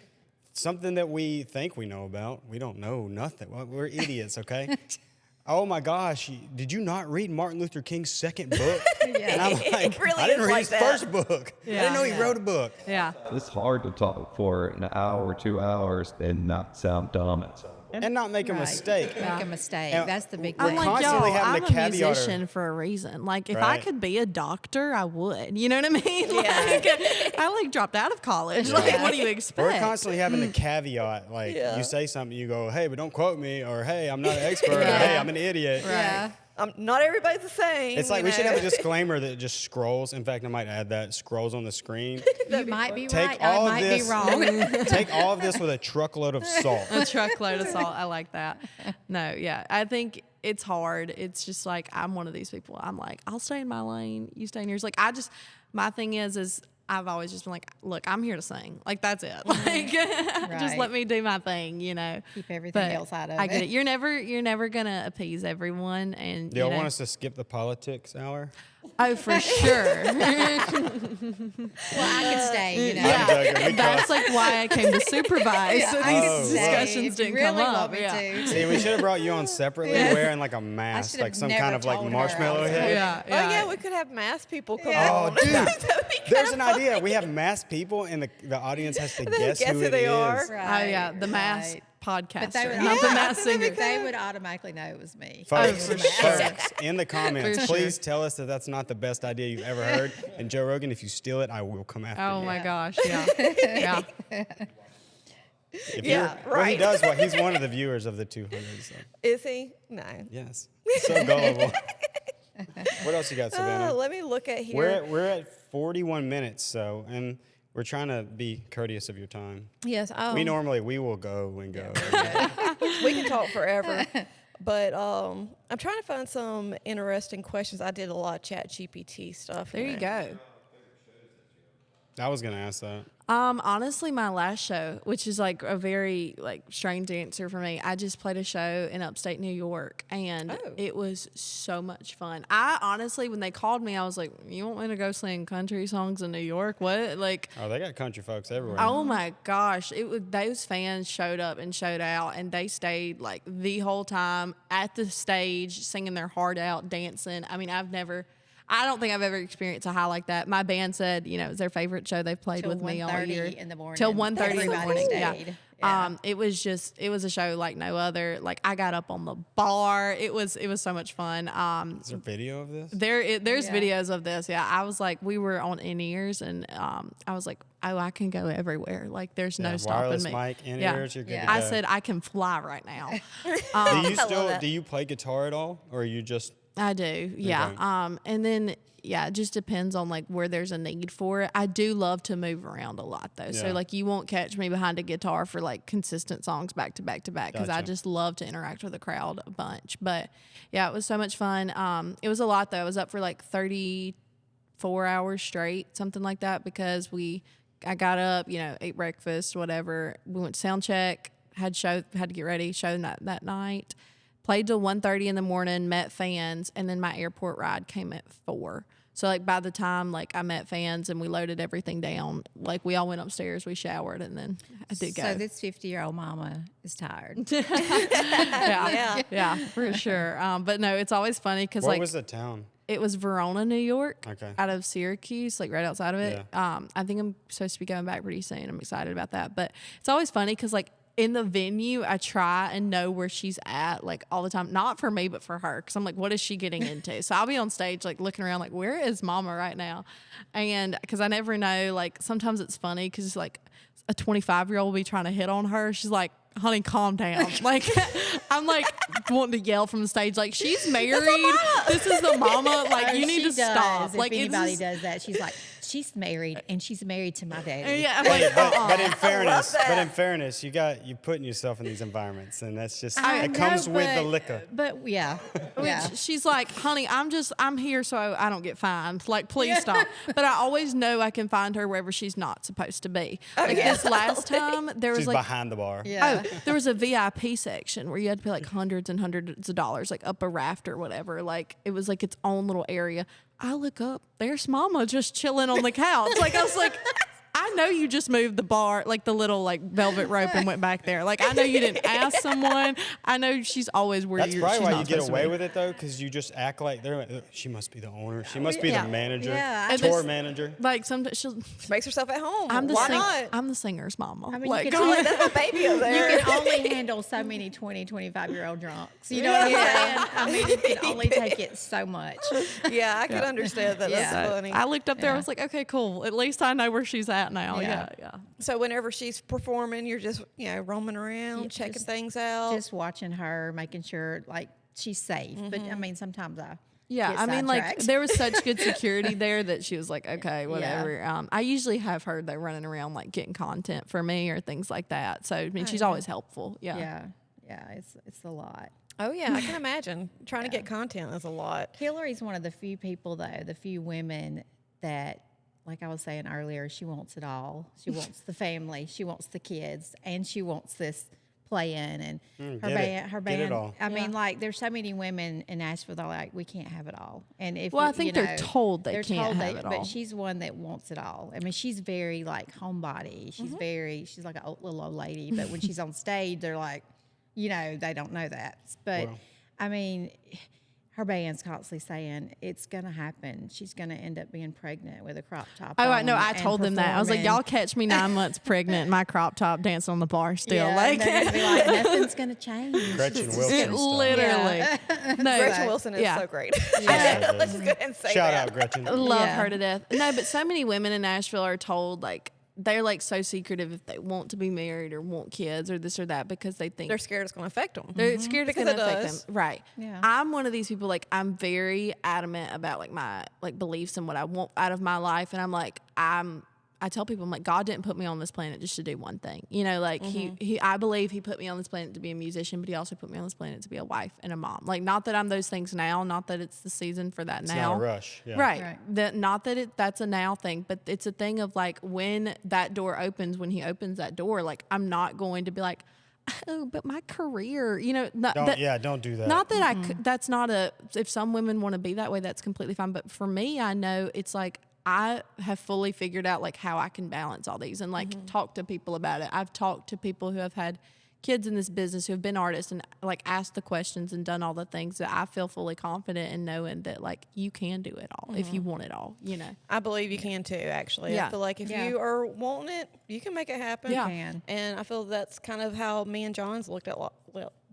something that we think we know about, we don't know nothing. Well, we're idiots, okay? Oh my gosh, did you not read Martin Luther King's second book? And I'm like, It really I didn't is read like his that. first book. I didn't know he wrote a book. Yeah. It's hard to talk for an hour or 2 hours and not sound dumb at some and not make a Right. mistake. Make a mistake. And That's the big we're I'm thing. like, constantly y'all, having I'm to a caveat musician for a reason. Like, if I Right. could be a doctor, I would. You know what I mean? Like, I like dropped out of college. Like, what do you expect? We're constantly having to caveat, like Yeah. you say something, you go, "Hey, but don't quote me," or "Hey, I'm not an expert," or "Hey, I'm an idiot." Yeah. Not everybody's the same. It's like you we should know? have a disclaimer that just scrolls. In fact, I might add that scrolls on the screen. You might be Take right. I all of might this. be wrong. Take all of this with a truckload of salt. A truckload of salt. I like that. No, yeah. I think it's hard. It's just like, I'm one of these people. I'm like, I'll stay in my lane. You stay in yours. Like, my thing is I've always just been like, look, I'm here to sing. Like, that's it. Like, just Right. let me do my thing, you know. Keep everything But else out of I get it. it. You're never gonna appease everyone, and Do y'all you know, want us to skip the politics hour? oh, for sure. Well, I could stay, you know. I'm joking. We That's like why I came to supervise. So I these could stay discussions if you didn't really come want up. me Yeah. to. See, we should have brought you on separately, wearing like a mask, should like have some never kind of like told her I marshmallow was head. Yeah, Oh yeah, we could have mass people come Oh, on. dude, That'd be there's kinda an idea. funny. We have masked people, and the audience has to guess guess who who it they is. are. Oh yeah, the mass right. podcaster, But they would, not the mass singer. they would automatically know it was me. Folks, for sure. folks, in the comments, For sure. please tell us that that's not the best idea you've ever heard. And Joe Rogan, if you steal it, I will come after Oh you. my gosh, yeah, yeah. If Yeah, you're- Well, he right. does. Well, he's one of the viewers of the 200. So. Is he? No. Yes. So gullible. What else you got, Savannah? Let me look at here. We're at 41 minutes, so, and we're trying to be courteous of your time. Yes. We will go and go. We can talk forever. But I'm trying to find some interesting questions. I did a lot of Chat GPT stuff. There you go. I was gonna ask that. Honestly, my last show, which is like a very like strange answer for me, I just played a show in upstate New York, and it was so much fun. I honestly, when they called me, I was like, "You want me to go sing country songs in New York? What?" Like, Oh, they got country folks everywhere. oh my gosh, it was, those fans showed up and showed out, and they stayed like the whole time at the stage, singing their heart out, dancing. I mean, I don't think I've ever experienced a high like that. My band said, you know, it was their favorite show they've played Till with me all 1:30 year. in the morning. Till 1:30 in the Everybody morning. stayed. Yeah. Yeah. It was a show like no other. Like, I got up on the bar. It was so much fun. Is there video of this? There's Yeah. videos of this. Yeah. I was like, we were on in-ears, and I was like, oh, I can go everywhere. Like, there's no stopping wireless me. mic, in-ears, you're good Yeah. to I go. said I can fly right now. Do you still that. do you play guitar at all, or are you just? I do, yeah. Okay. And then it just depends on like where there's a need for it. I do love to move around a lot though, so Yeah. like you won't catch me behind a guitar for like consistent songs back to back to back because I Gotcha. just love to interact with the crowd a bunch. But yeah, it was so much fun. It was a lot though. I was up for like 34 hours straight, something like that, because I got up, you know, ate breakfast, whatever. We went to sound check, had to get ready, show that night. Played till 1:30 in the morning, met fans, and then my airport ride came at 4. So like by the time like I met fans and we loaded everything down, like we all went upstairs, we showered, and then I did go. So this 50-year-old mama is tired. yeah, for sure. But no, it's always funny because What like was the town? it was Verona, New York, Okay. out of Syracuse, like right outside of it. Yeah. I think I'm supposed to be going back pretty soon. I'm excited about that. But it's always funny because like in the venue, I try and know where she's at like all the time. Not for me, but for her. Because I'm like, what is she getting into? So I'll be on stage like looking around like, where is mama right now? And because I never know, like sometimes it's funny because it's like a 25-year-old will be trying to hit on her. She's like, honey, calm down. Like, I'm like wanting to yell from the stage, like, she's married. This is the mama. Like, you need to stop. If Like, it's anybody just, does that, she's like, she's married, and she's married to my daddy. yeah, I'm like, But in fairness, you're putting yourself in these environments, and that's just it comes with the liquor. But yeah, yeah. She's like, honey, I'm here so I don't get fined. Like, please stop. But I always know I can find her wherever she's not supposed to be. Like this last time, there was She's like, behind the bar. Yeah. there was a VIP section where you had to pay like hundreds and hundreds of dollars, like up a raft or whatever. Like it was like its own little area. I look up, there's mama just chilling on the couch. Like I was like, I know you just moved the bar, like the little like velvet rope and went back there. Like I know you didn't ask someone. I know she's always where That's she's probably why not you get supposed to away be. with it though, because you just act like she must be the owner. She must be Yeah. the manager, Yeah, I tour just- manager. Like sometimes Makes herself at home. I'm the Why not? I'm the singer's mama. I mean, like, you can only, That's my baby over there. you can only only handle so many 20, 25-year-old drunks. You know what I'm saying? I mean, you can only take it so much. Yeah, I can understand that. Yeah. That's funny. I looked up there. I was like, okay, cool. At least I know where she's at now. Yeah. Yeah. So whenever she's performing, you're just, roaming around, checking just- things out. Just watching her, making sure, like, she's safe. But, I mean, sometimes I Yeah, get I mean, like, sidetracked. there was such good security there that she was like, okay, whatever. I usually have her, though, running around, like, getting content for me or things like that. So, I mean, she's always helpful. Yeah. Yeah, it's a lot. Oh, yeah, I can imagine. Trying to get content is a lot. Hillary's one of the few people, though, the few women that, like I was saying earlier, she wants it all. She wants the family, she wants the kids, and she wants this playing and her Get band. it all. I mean, like, there's so many women in Nashville that are like, we can't have it all. And if Well, I we- think you they're know, told they they're can't told have they- it all. But she's one that wants it all. I mean, she's very like homebody. She's like a little old lady. But when she's on stage, they're like, they don't know that. But Wow. I mean, her band's constantly saying it's gonna happen. She's gonna end up being pregnant with a crop top. Oh, I know. on I and told them that. I was like, performing. y'all catch me 9 months pregnant in my crop top dancing on the bar still. Yeah, like, and they're gonna be like, nothing's gonna change. Gretchen it Wilson style. literally. No, Gretchen Wilson is yeah. so great. Yeah. Let's just go ahead and say Shout that. out, Gretchen. love Yeah. her to death. No, but so many women in Nashville are told like they're like so secretive if they want to be married or want kids or this or that because they think They're scared it's going to affect them. they're scared it's Because going to it affect does. them. Right. Yeah. I'm one of these people, like, I'm very adamant about, like, my, like, beliefs and what I want out of my life. And I'm like, I tell people, I'm like, God didn't put me on this planet just to do one thing. Like, I believe he put me on this planet to be a musician, but he also put me on this planet to be a wife and a mom. Like, not that I'm those things now, not that it's the season for that It's now. not a rush. Yeah. Right. Not that that's a now thing, but it's a thing of like when that door opens, when he opens that door, like I'm not going to be like, oh, but my career, Don't do that. Not that I could, that's not if some women want to be that way, that's completely fine. But for me, I know it's like, I have fully figured out like how I can balance all these and like talk to people about it. I've talked to people who have had kids in this business who have been artists and like asked the questions and done all the things that I feel fully confident in knowing that like you can do it all if you want it all, I believe you can too, actually. Yeah. I feel like if Yeah. you are wanting it, you can make it happen. Yeah. Can. And I feel that's kind of how me and John's looked at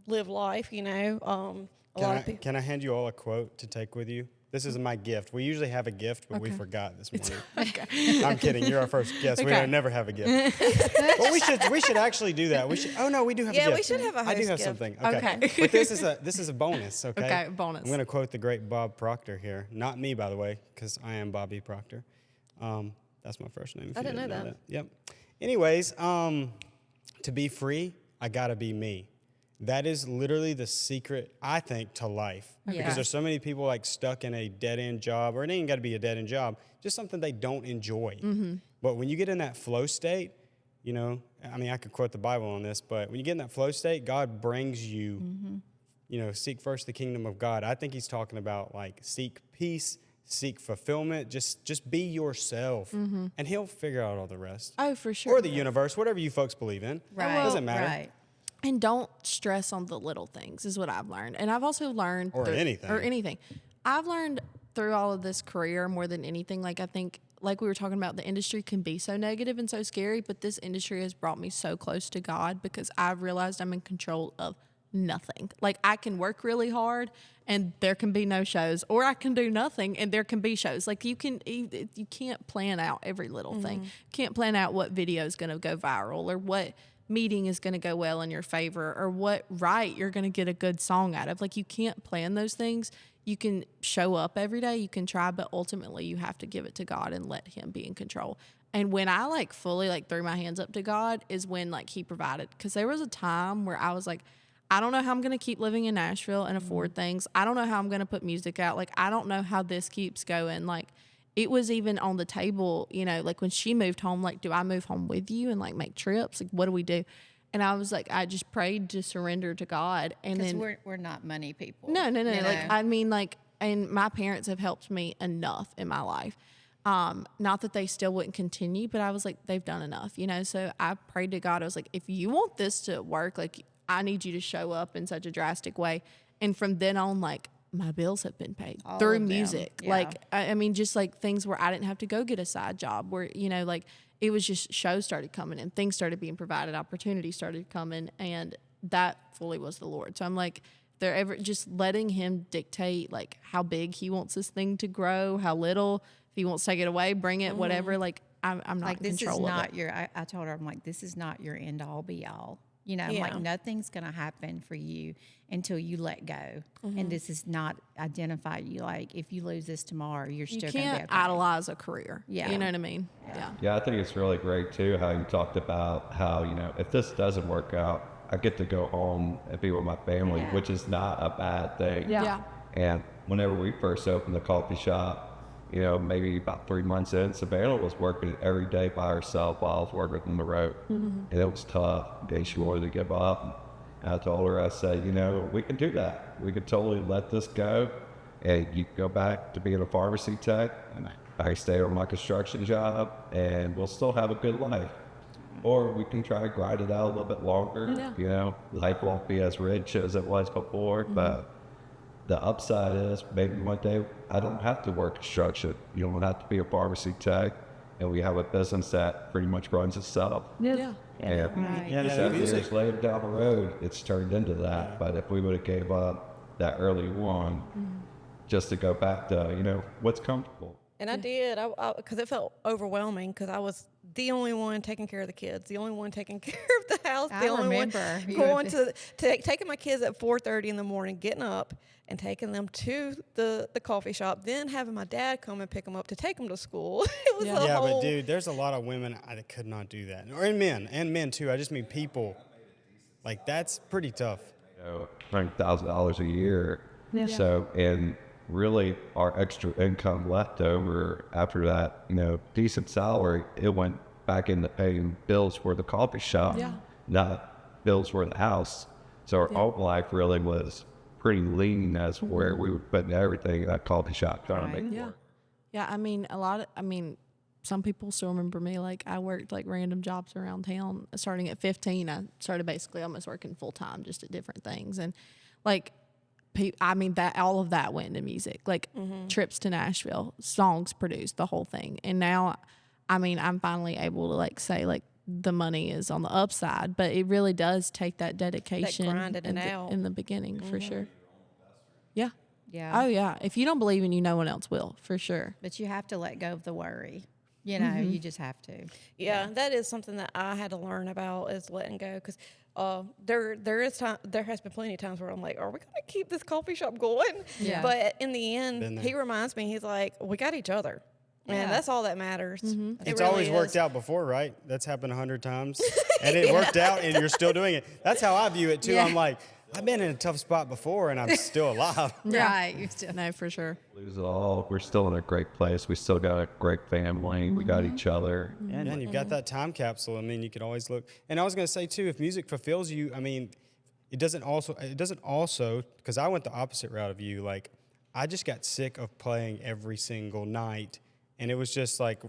live life, A lot of people. Can I hand you all a quote to take with you? This is my gift. We usually have a gift, but we forgot this morning. I'm kidding. You're our first guest. We Okay. don't never have a gift. But we should actually do that. We should. Oh no, we do have a Yeah, gift. we should have a I do host have gift. something. Okay. But this is a bonus. Okay. Okay, bonus. I'm gonna quote the great Bob Proctor here. Not me, by the way, because I am Bobby Proctor. That's my first name. If I you didn't know that. Yep. Anyways, to be free, I gotta be me. That is literally the secret, I think, to life. Yeah. Because there's so many people like stuck in a dead-end job, or it ain't got to be a dead-end job, just something they don't enjoy. But when you get in that flow state, I could quote the Bible on this, but when you get in that flow state, God brings you, seek first the kingdom of God. I think he's talking about like seek peace, seek fulfillment, just be yourself, and he'll figure out all the rest. Oh, for sure. Or the universe, whatever you folks believe in. Right. Doesn't matter. Right. And don't stress on the little things is what I've learned. And I've also learned Or anything. I've learned through all of this career more than anything. Like I think, like we were talking about, the industry can be so negative and so scary, but this industry has brought me so close to God because I've realized I'm in control of nothing. Like I can work really hard and there can be no shows, or I can do nothing and there can be shows. Like you can't plan out every little thing. You can't plan out what video is going to go viral or what meeting is going to go well in your favor or what you're going to get a good song out of. Like you can't plan those things. You can show up every day, you can try, but ultimately you have to give it to God and let him be in control. And when I like fully like threw my hands up to God is when like he provided. Because there was a time where I was like, I don't know how I'm going to keep living in Nashville and afford things. I don't know how I'm going to put music out. Like, I don't know how this keeps going. Like, it was even on the table, like when she moved home, like, do I move home with you and like make trips? Like, what do we do? And I was like, I just prayed to surrender to God. And Because then we're not money people. no. you Like, know? I mean, like, and my parents have helped me enough in my life. Not that they still wouldn't continue, but I was like, they've done enough, So I prayed to God. I was like, if you want this to work, like, I need you to show up in such a drastic way. And from then on, like, my bills have been paid All through of them, music. yeah. Like, I mean, just like things where I didn't have to go get a side job where, like it was just shows started coming and things started being provided, opportunities started coming. And that fully was the Lord. So I'm like, they're ever just letting him dictate like how big he wants this thing to grow, how little, if he wants to take it away, bring it, whatever. Like I'm not Like, in this is control of not it. your, I told her, I'm like, this is not your end all be all. You know, I'm like, Yeah. nothing's going to happen for you until you let go. And this is not identify you. Like, if you lose this tomorrow, you're You still going to be can't okay. idolize a career. Yeah. You know what I mean? Yeah. Yeah, I think it's really great too how you talked about how, you know, if this doesn't work out, I get to go home and be with my family, Yeah. which is not a bad thing. Yeah. And whenever we first opened the coffee shop, you know, maybe about 3 months in, Savannah was working every day by herself while I was working on the road. And it was tough. And she wanted to give up. And I told her, I said, you know, we can do that. We could totally let this go. And you can go back to being a pharmacy tech. And I can stay on my construction job. And we'll still have a good life. Or we can try to grind it out a little bit longer. Yeah. You know, life won't be as rich as it was before. But the upside is maybe one day I don't have to work construction. You don't have to be a pharmacy tech. And we have a business that pretty much runs itself. Yeah. And Right. Yeah, no, 7 music- years later down the road, it's turned into that. But if we would have gave up that early one, just to go back to, you know, what's comfortable. And I did, because it felt overwhelming because I was the only one taking care of the kids, the only one taking care of the house, I the only one remember. You going were- taking my kids at 4:30 in the morning, getting up and taking them to the coffee shop, then having my dad come and pick them up to take them to school. It was Yeah. a Yeah, whole, but dude, there's a lot of women that could not do that, or and men too. I just mean people. Like, that's pretty tough. You know, $100,000 a year. So, and really our extra income left over after that, you know, decent salary, it went back into paying bills for the coffee shop, Yeah. not bills for the house. So our home life really was pretty lean as where we were putting everything in that coffee shop trying to Right. make it Yeah. work. Yeah. I mean, some people still remember me. Like, I worked like random jobs around town. Starting at 15, I started basically almost working full time, just at different things. And like, that all of that went into music, like trips to Nashville, songs produced, the whole thing. And now, I mean, I'm finally able to like say like the money is on the upside, but it really does take that dedication grinding it out. in the beginning for sure. Yeah. Yeah. Oh yeah. If you don't believe in you, no one else will, for sure. But you have to let go of the worry. You know, you just have to. yeah, that is something that I had to learn about, is letting go, because there has been plenty of times where I'm like, are we going to keep this coffee shop going? Yeah. But in the Been end, there. he reminds me, he's like, we got each other. Yeah. And that's all that matters. It It's really always worked is. out before, right? That's happened 100 times, and it worked out, and you're still doing it. That's how I view it too. Yeah. I'm like, I've been in a tough spot before, and I'm still alive. Right. You still. No, for sure. Lose it all, we're still in a great place. We still got a great family. We got each other. And you've got that time capsule. I mean, you could always look. And I was going to say too, if music fulfills you, I mean, it doesn't also, because I went the opposite route of you. Like, I just got sick of playing every single night, and it was just like,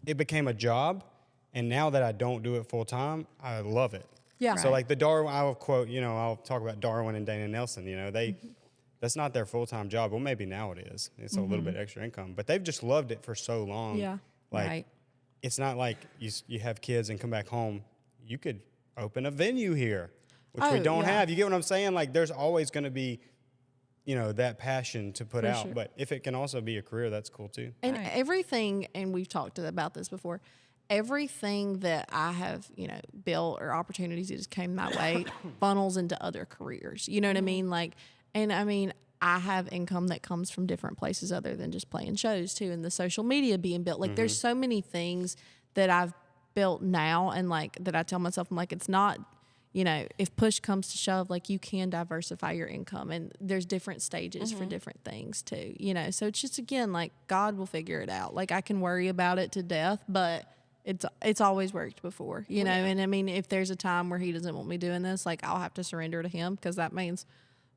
it became a job. And now that I don't do it full time, I love it. Yeah. So like the Darwin, I'll quote, you know, I'll talk about Darwin and Dana Nelson. You know, that's not their full time job. Well, maybe now it is. It's a little bit extra income, but they've just loved it for so long. Yeah. Like, Right. it's not like you have kids and come back home. You could open a venue here, which we Oh, don't yeah. have. You get what I'm saying? Like, there's always going to be, you know, that passion to put For out. sure. But if it can also be a career, that's cool too. And Right. everything, and we've talked about this before, everything that I have, you know, built or opportunities that just came my way funnels into other careers. You know what I mean? Like, and I mean, I have income that comes from different places other than just playing shows too, and the social media being built. Like, there's so many things that I've built now, and like that I tell myself, I'm like, it's not, you know, if push comes to shove, like, you can diversify your income, and there's different stages for different things too, you know. So it's just, again, like, God will figure it out. Like, I can worry about it to death, but it's always worked before, you know. And I mean, if there's a time where he doesn't want me doing this, like, I'll have to surrender to him, because that means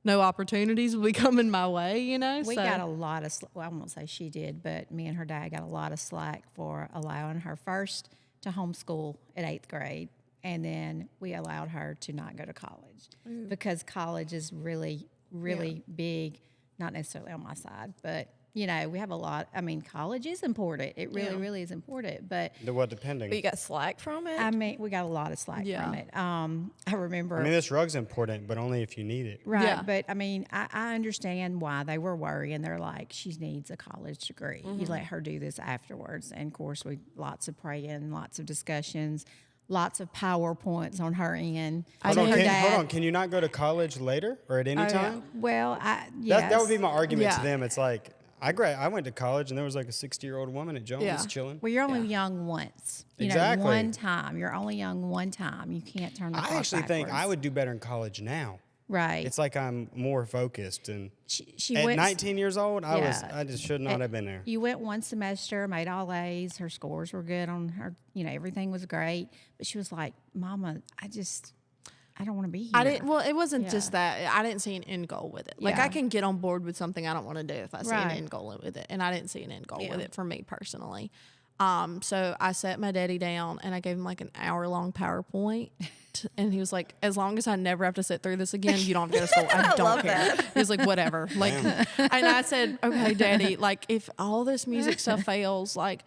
no opportunities will be coming my way, you know. We So- got a lot of, well, I won't say she did, but me and her dad got a lot of slack for allowing her first to homeschool at 8th grade. And then we allowed her to not go to college because college is really, really big, not necessarily on my side, but you know, we have a lot. I mean, college is important. It really, really is important. But Depending. But you got slack from it? I mean, we got a lot of slack from it. I remember. I mean, this rug's important, but only if you need it. Right. Yeah. But I mean, I understand why they were worrying. They're like, she needs a college degree. You let her do this afterwards. And of course, lots of praying, lots of discussions, lots of PowerPoints on her end. Hold on. Can you not go to college later or at any time? Well, That would be my argument to Yeah. them. It's like, I went to college and there was like a 60-year-old woman at Jones Yeah. chilling. Well, you're only young once. You Exactly. know, one time. You're only young one time. You can't turn the clock I actually think backwards. I would do better in college now. Right. It's like I'm more focused. And she at went 19 years old, I Yeah. just should not have been there. You went one semester, made all A's. Her scores were good on her. You know, everything was great. But she was like, "Mama, I don't want to be here." I didn't. Well, it wasn't Yeah. just that. I didn't see an end goal with it. Like Yeah. I can get on board with something I don't want to do if I see an Right. end goal with it, and I didn't see an end goal with Yeah. it for me personally. So I sat my daddy down and I gave him like an hour-long PowerPoint, and he was like, "As long as I never have to sit through this again, you don't have to go to school. I don't care." He was like, "Whatever." Like, and I said, "Okay, Daddy. Like, if all this music stuff fails, like."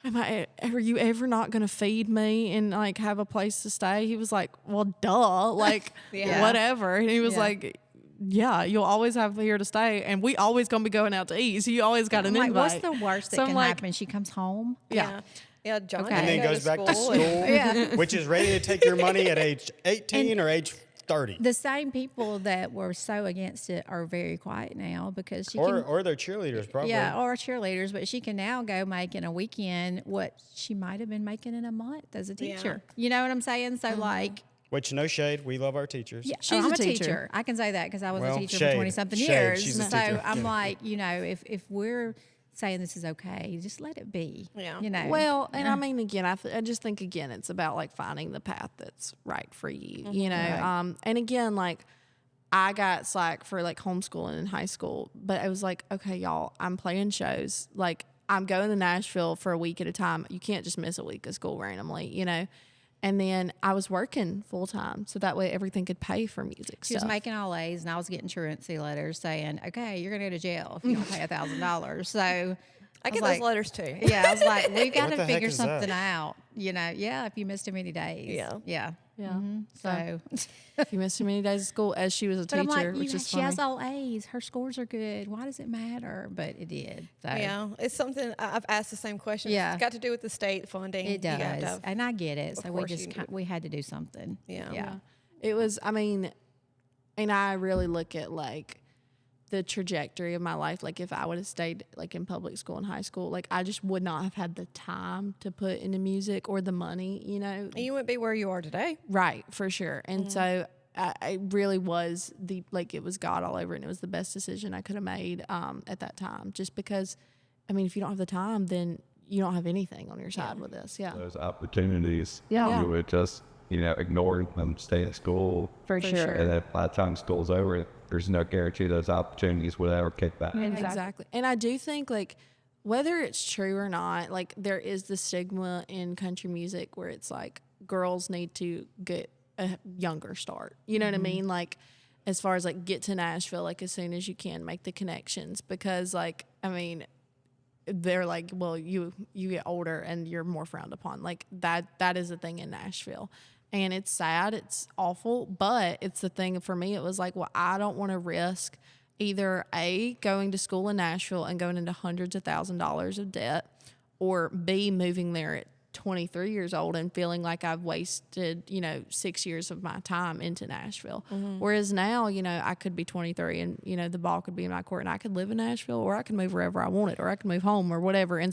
Are you ever not going to feed me and like have a place to stay? He was like, well, duh, like Yeah. whatever. And he was Yeah. like, yeah, you'll always have here to stay. And we always going to be going out to eat. So you always got an I'm like, invite. what's the worst that So I'm can like, happen? She comes home. Yeah. Yeah, John. Okay. And then go goes back to school, and- which is ready to take your money at age 18 or age 30. The same people that were so against it are very quiet now because she can. Or their cheerleaders, probably. Yeah, or cheerleaders, but she can now go make in a weekend what she might have been making in a month as a teacher. You know what I'm saying? So like, Which, no shade, we love our teachers. yeah, She's I'm a a teacher. teacher. I can say that because I was Well, a teacher shade. for 20-something Shade. years. She's a So teacher. I'm Yeah. like, you know, if we're saying this is okay, just let it be. Yeah. You know. well, and I mean, again, I just think, again, it's about like finding the path that's right for you, you know? Right. And again, like, I got slack for like homeschooling in high school, but it was like, okay, y'all, I'm playing shows. Like, I'm going to Nashville for a week at a time. You can't just miss a week of school randomly, you know? And then I was working full time, so that way everything could pay for music She stuff. was making all A's, and I was getting truancy letters saying, "Okay, you're gonna go to jail if you don't pay $1,000." So I get was those letters too. Yeah, I was like, we've got What to the heck figure is that? something out. You know, yeah, if you missed too many days. Yeah. Yeah. Yeah. So, If you missed too many days of school, as she was a but teacher, I'm like, which is she funny. has all A's. Her scores are good. Why does it matter? But it did. So Yeah, it's something I've asked the same question. Yeah. It's got to do with the state funding. it You got to does, have- and I get it. So we course just you do. we had to do something. Yeah. Yeah. It was, I mean, and I really look at like the trajectory of my life. Like if I would have stayed like in public school and high school, like I just would not have had the time to put into music or the money, you know? And you wouldn't be where you are today. Right, for sure. And so I really was it was God all over it, and it was the best decision I could have made at that time. Just because, I mean, if you don't have the time, then you don't have anything on your side with this. Yeah. Those opportunities, Yeah. you would just, ignore them, stay at school. For sure. And then by the time school's over, there's no guarantee those opportunities would ever kick back. Exactly. And I do think, like, whether it's true or not, like, there is the stigma in country music where it's like girls need to get a younger start. You know what I mean? Like, as far as like get to Nashville, like, as soon as you can, make the connections. Because, like, I mean, they're like, well, you get older and you're more frowned upon. Like, that is a thing in Nashville. And it's sad, it's awful, but it's the thing for me. It was like, well, I don't want to risk either A, going to school in Nashville and going into hundreds of $1,000s of debt, or B, moving there at 23 years old and feeling like I've wasted, 6 years of my time into Nashville. Whereas now, I could be 23 and, the ball could be in my court and I could live in Nashville, or I could move wherever I wanted, or I could move home or whatever and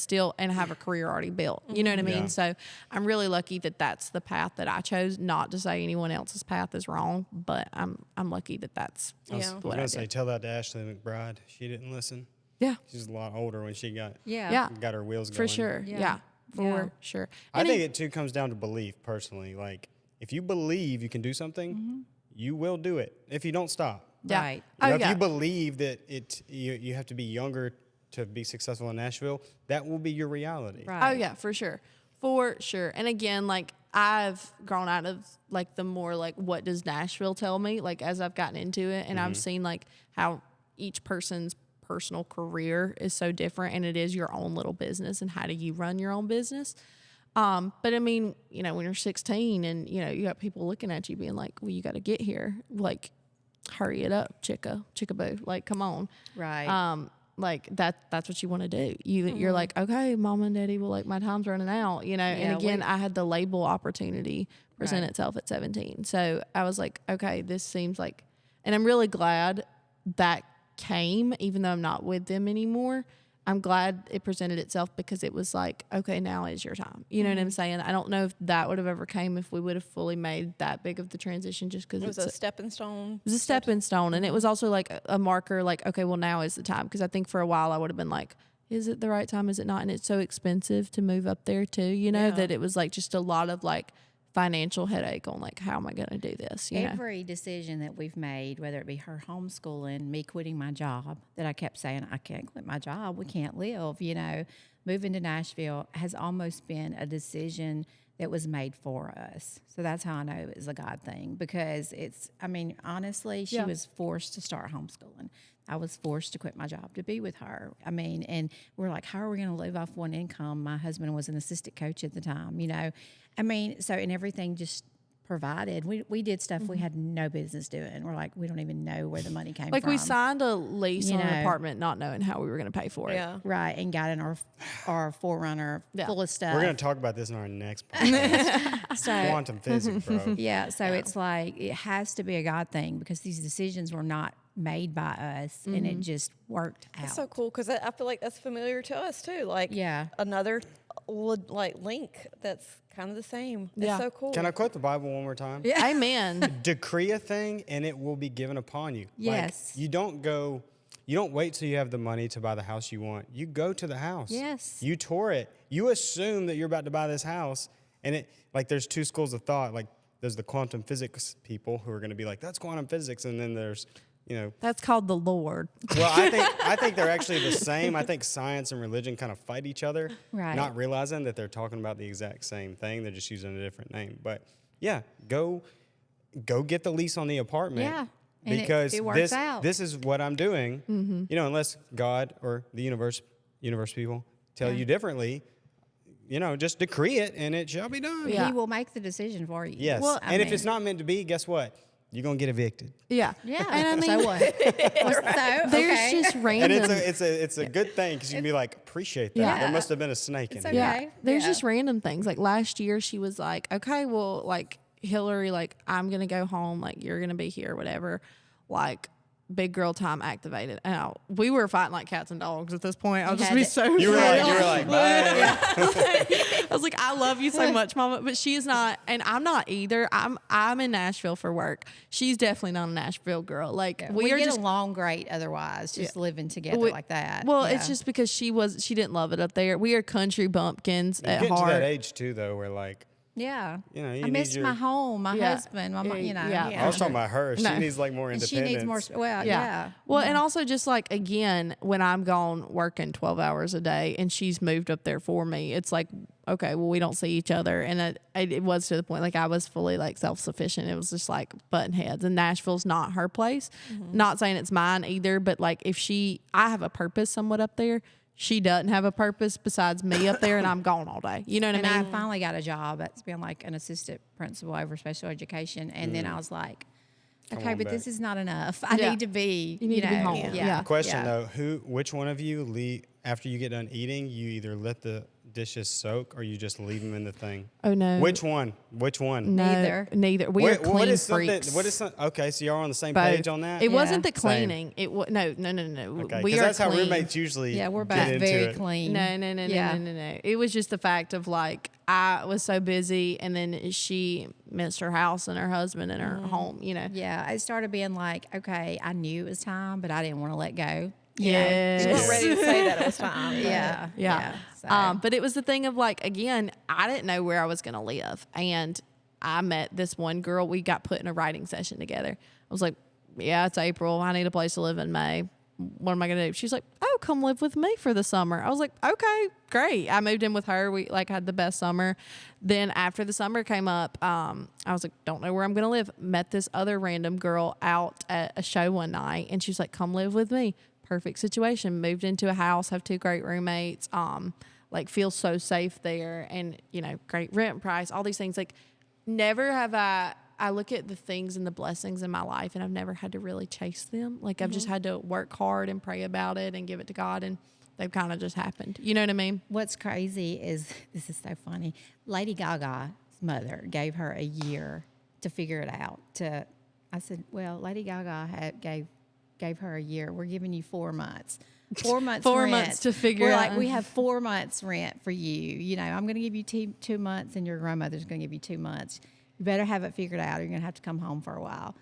have a career already built. You know what I mean? Yeah. So I'm really lucky that that's the path that I chose. Not to say anyone else's path is wrong, but I'm lucky that that's I was Yeah. what going I to say, did. tell that to Ashley McBride. She didn't listen. Yeah, She's a lot older when she got Yeah. yeah, her wheels going. for sure. Yeah. Yeah, for Yeah. sure. I And think it too comes down to belief, personally. Like, if you believe you can do something, Mm-hmm. you will do it. If you don't stop. Yeah. Right. Oh, If yeah. you believe that you have to be younger to be successful in Nashville, that will be your reality. Right. Oh yeah, for sure. For sure. And again, like, I've grown out of like the more like, what does Nashville tell me? Like, as I've gotten into it and I've seen like how each person's personal career is so different, and it is your own little business, and how do you run your own business. But I mean, you know, when you're 16 and, you know, you got people looking at you being like, well, you got to get here. Like, hurry it up, chickaboo. Like, come on. Right. Like that's what you want to do. You're like, okay, mom and daddy, well, like my time's running out, you know? And again, I had the label opportunity present itself at 17. So I was like, okay, this seems like, and I'm really glad that came, even though I'm not with them anymore. I'm glad it presented itself because it was like, okay, now is your time. You know what I'm saying? I don't know if that would have ever came if we would have fully made that big of the transition, just because It was a stepping stone. it was a stepping stone. And it was also like a marker, like, okay, well, now is the time. Because I think for a while I would have been like, is it the right time? Is it not? And it's so expensive to move up there too, you know, that it was like just a lot of like financial headache on like, how am I going to do this? You know? Every decision that we've made, whether it be her homeschooling, me quitting my job, that I kept saying, I can't quit my job, we can't live, you know, moving to Nashville has almost been a decision that was made for us. So that's how I know it was a God thing, because it's, I mean, honestly, she was forced to start homeschooling. I was forced to quit my job to be with her. I mean, and we're like, how are we going to live off one income? My husband was an assistant coach at the time, you know. I mean, so, and everything just provided. We did stuff we had no business doing. We're like, we don't even know where the money came Like from. we signed a lease You on an know. apartment not knowing how we were going to pay for it. Yeah. Right, and got in our Forerunner full of stuff. We're going to talk about this in our next podcast. So, Quantum physics, bro. yeah, so it's like it has to be a God thing, because these decisions were not made by us, and it just worked out. It's so cool because I feel like that's familiar to us too. Like another like link that's kind of the same. Yeah. It's so cool. Can I quote the Bible one more time? Yeah. Amen. Decree a thing and it will be given upon you. Yes. Like, you don't wait till you have the money to buy the house you want. You go to the house. Yes. You tour it. You assume that you're about to buy this house. And it, like, there's two schools of thought. Like, there's the quantum physics people who are going to be like, that's quantum physics. And then there's, you know, That's called the Lord. well, I think they're actually the same. I think science and religion kind of fight each other, Right. not realizing that they're talking about the exact same thing. They're just using a different name. But yeah, go get the lease on the apartment. Yeah, and because it works out. this is what I'm doing. You know, unless God or the universe people tell you differently, you know, just decree it and it shall be done. Yeah. He will make the decision for you. Yes. Well, and if it's not meant to be, guess what? You're gonna get evicted. Yeah. Yeah. And I mean, so what? So, there's okay. just And random. it's a good thing because you can be like, appreciate that. Yeah. There must have been a snake in It's it. okay. Yeah. There's Yeah. just random things. Like last year, she was like, okay, well, like Hillary, like I'm going to go home. Like you're going to be here, whatever. Like big girl time activated. And we were fighting like cats and dogs at this point. I'll just had be to- so You were real. like, bye. I was like, I love you so much, Mama, but she's not, and I'm not either. I'm in Nashville for work. She's definitely not a Nashville girl. Like We are get just along great otherwise, just living together like that. Well, Yeah. it's just because she didn't love it up there. We are country bumpkins You're at getting to that heart. age too, though, where like, yeah. you know, you I need miss your- my home, my Yeah. husband, my you know. Yeah. I was talking about her. She No. needs like more And she independence. needs more. Well, yeah. Well, and also just like again, when I'm gone working 12 hours a day and she's moved up there for me, it's like, okay, well, we don't see each other. And it was to the point like I was fully like self-sufficient. It was just like button heads. And Nashville's not her place. Not saying it's mine either, but like I have a purpose somewhat up there. She doesn't have a purpose besides me up there, and I'm gone all day. You know what And I I mean? finally got a job that's been like an assistant principal over special education, and then I was like, okay, on but back. this is not enough. I Yeah. need to be. You need to be know, home. Yeah. Question though, which one of you after you get done eating, you either let the dishes soak or you just leave them in the thing? Oh no. Which one? No, Neither. Neither. We are clean what is freaks. okay, so y'all are on the same Both. page on that? It wasn't the Same. cleaning. It was no. Okay, We because are that's how clean. roommates usually Yeah, we're get both into very it. clean. No. It was just the fact of like I was so busy, and then she missed her house and her husband and her home. You know. Yeah, it started being like, okay, I knew it was time, but I didn't want to let go. Yes. You weren't ready to say that it was time. but- Yeah. So. But it was the thing of like, again, I didn't know where I was going to live. And I met this one girl. We got put in a writing session together. I was like, yeah, it's April. I need a place to live in May. What am I going to do? She's like, oh, come live with me for the summer. I was like, okay, great. I moved in with her. We like had the best summer. Then after the summer came up, I was like, don't know where I'm going to live. Met this other random girl out at a show one night. And she was like, come live with me. perfect situation. Moved into a house, have 2 great roommates, like feel so safe there, and great rent price, all these things. Like never have I look at the things and the blessings in my life, and I've never had to really chase them. Like I've just had to work hard and pray about it and give it to God, and they've kind of just happened. You know what I mean? What's crazy is, this is so funny, Lady Gaga's mother gave her a year to figure it out. I said, well, Lady Gaga gave her a year. We're giving you 4 months. 4 months 4 rent. months to figure We're out. like, we have 4 months rent for you. I'm going to give you 2 months, and your grandmother's going to give you 2 months. You better have it figured out, or you're going to have to come home for a while.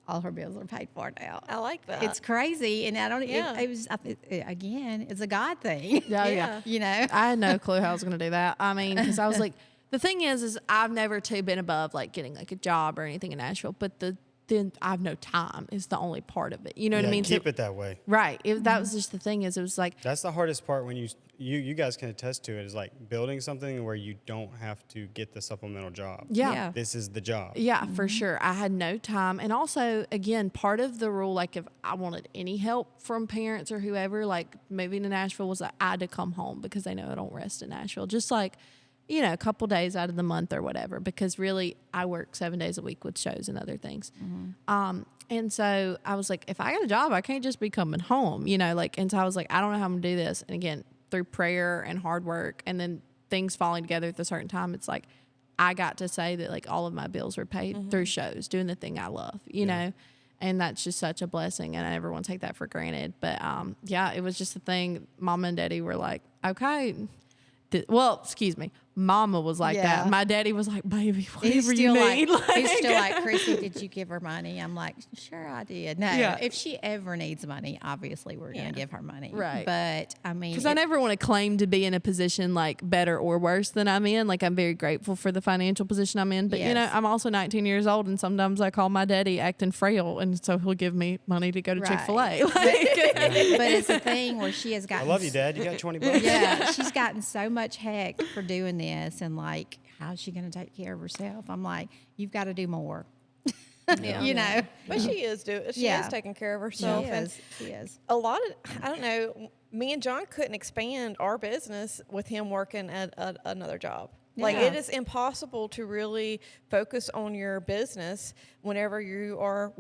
All her bills are paid for now. I like that. It's crazy, and I don't. Yeah. Again, it's a God thing. Yeah. I had no clue how I was going to do that. I mean, because I was like, the thing is I've never been above like getting like a job or anything in Nashville, but then I have no time is the only part of it. You know what I mean? Keep it that way. Right. That was just the thing is it was like, That's the hardest part when you guys can attest to it, is like building something where you don't have to get the supplemental job. yeah. This is the job. Yeah, for sure. I had no time. And also, again, part of the rule, like if I wanted any help from parents or whoever, like moving to Nashville was that I had to come home because they know I don't rest in Nashville. Just like, a couple days out of the month or whatever, because really I work 7 days a week with shows and other things. And so I was like, if I got a job, I can't just be coming home, and so I was like, I don't know how I'm gonna do this. And again, through prayer and hard work and then things falling together at a certain time, it's like, I got to say that like all of my bills were paid through shows, doing the thing I love, you know, and that's just such a blessing. And I never want to take that for granted. But it was just a thing. Mama and Daddy were like, okay. Excuse me. Mama was like that. My daddy was like, baby, whatever you need. He's still like, Christy, did you give her money? I'm like, sure I did. No, if she ever needs money, obviously we're going to give her money. Right. But I mean, because I never want to claim to be in a position like better or worse than I'm in. Like I'm very grateful for the financial position I'm in. But I'm also 19 years old, and sometimes I call my daddy acting frail, and so he'll give me money to go to Chick-fil-A. But it's a thing where she has gotten. I love you, Dad. You got 20 bucks. Yeah, she's gotten so much heck for doing this, and like, how's she going to take care of herself? I'm like, you've got to do more. But she is taking care of herself. She is. A lot of, I don't know, me and John couldn't expand our business with him working at another job. Like it is impossible to really focus on your business whenever you are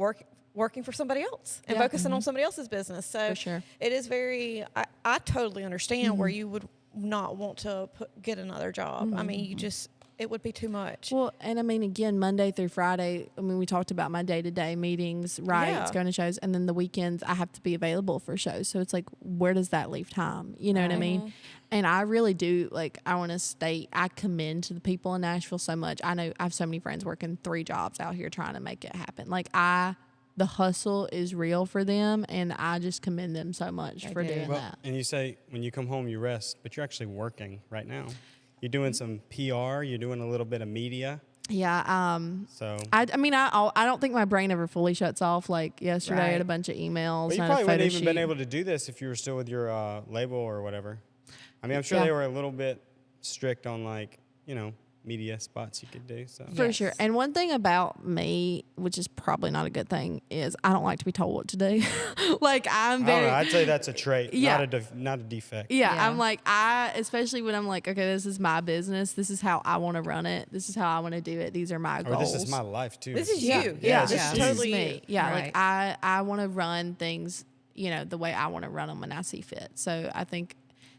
working for somebody else and focusing on somebody else's business. So For sure. it is very, I totally understand where you would not want to get another job. I mean, it would be too much. Well, and I mean, again, Monday through Friday, I mean, we talked about my day-to-day meetings, rights, going to shows, and then the weekends I have to be available for shows. So it's like, where does that leave time? You know what I mean? And I really do, like, I want to state, I commend to the people in Nashville so much. I know I have so many friends working 3 jobs out here trying to make it happen. Like, the hustle is real for them, and I just commend them so much for doing that. And you say when you come home you rest, but you're actually working right now. You're doing some PR. You're doing a little bit of media. Yeah. So I mean, I don't think my brain ever fully shuts off. Like yesterday, I had a bunch of emails. But you and probably a photo wouldn't even been shoot. able to do this if you were still with your label or whatever. I mean, I'm sure they were a little bit strict on media spots you could do. So For sure. And one thing about me, which is probably not a good thing, is I don't like to be told what to do. Like I'm very. I don't know, I'd say that's a trait, Yeah. not a defect. Yeah, Yeah. I'm like, especially when I'm like, okay, this is my business. This is how I want to run it. This is how I want to do it. These are my Or goals. this is my life too. This is Yeah. you. Yeah, this is this totally is me. you. Yeah, Right. like I want to run things, the way I want to run them when I see fit. So I think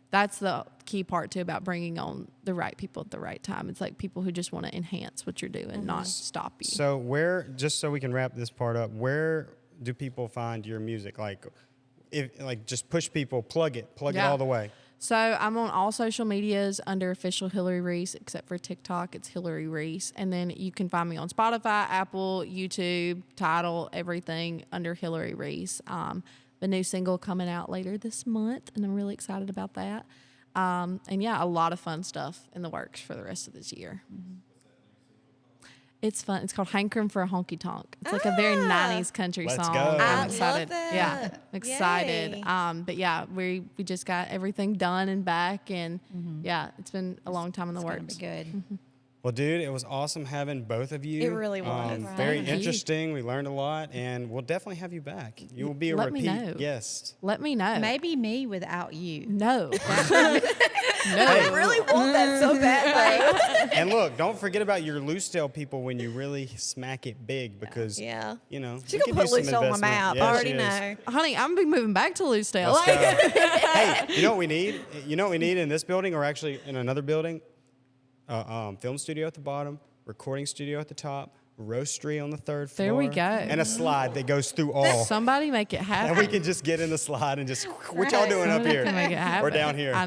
that's the key part too about bringing on the right people at the right time. It's like people who just want to enhance what you're doing, not stop you. So just so we can wrap this part up, where do people find your music? Like, just push people, plug it all the way. So I'm on all social medias under official Hillary Reese, except for TikTok. It's Hillary Reese. And then you can find me on Spotify, Apple, YouTube, Tidal, everything under Hillary Reese. The new single coming out later this month, and I'm really excited about that. And a lot of fun stuff in the works for the rest of this year. It's fun. It's called Hankering for a Honky Tonk. It's like a very 90s country Let's song. go. I'm I excited. love that. Yeah, I'm excited. Yay. But yeah, we just got everything done and back, and it's been a long time in the It's going works. to be good. Well, dude, it was awesome having both of you. It really was. Very Thank you. interesting. We learned a lot, and we'll definitely have you back. You will be a Let me know. repeat guest. Let me know. Maybe me without you. No. I really want that so bad, And look, don't forget about your Lucedale people when you really smack it big, because Yeah. you know She we gonna could put use some Lucedale on my investment. map. Yeah, I already she is. know. Honey, I'm gonna be moving back to Lucedale. Let's go. Hey, you know what we need? You know what we need in this building, or actually in another building? Film studio at the bottom, recording studio at the top, roastery on the third floor. There we go. And a slide that goes through all. Somebody make it And happen. we can just get in the slide and just, what y'all doing up Somebody here? can make it happen. Or down here. I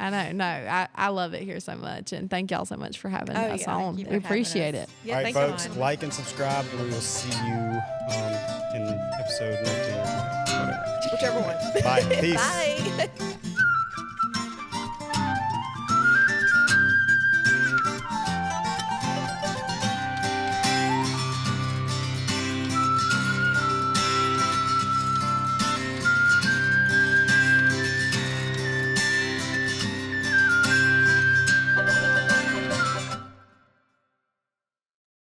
know. No, I love it here so much, and thank y'all so much for having us yeah. on. Thank you for We having appreciate us. it. Yeah, All right, thank folks, you. like and subscribe, and we will see you in episode 19 or 20, whatever. Whichever one. Bye. Peace. Bye.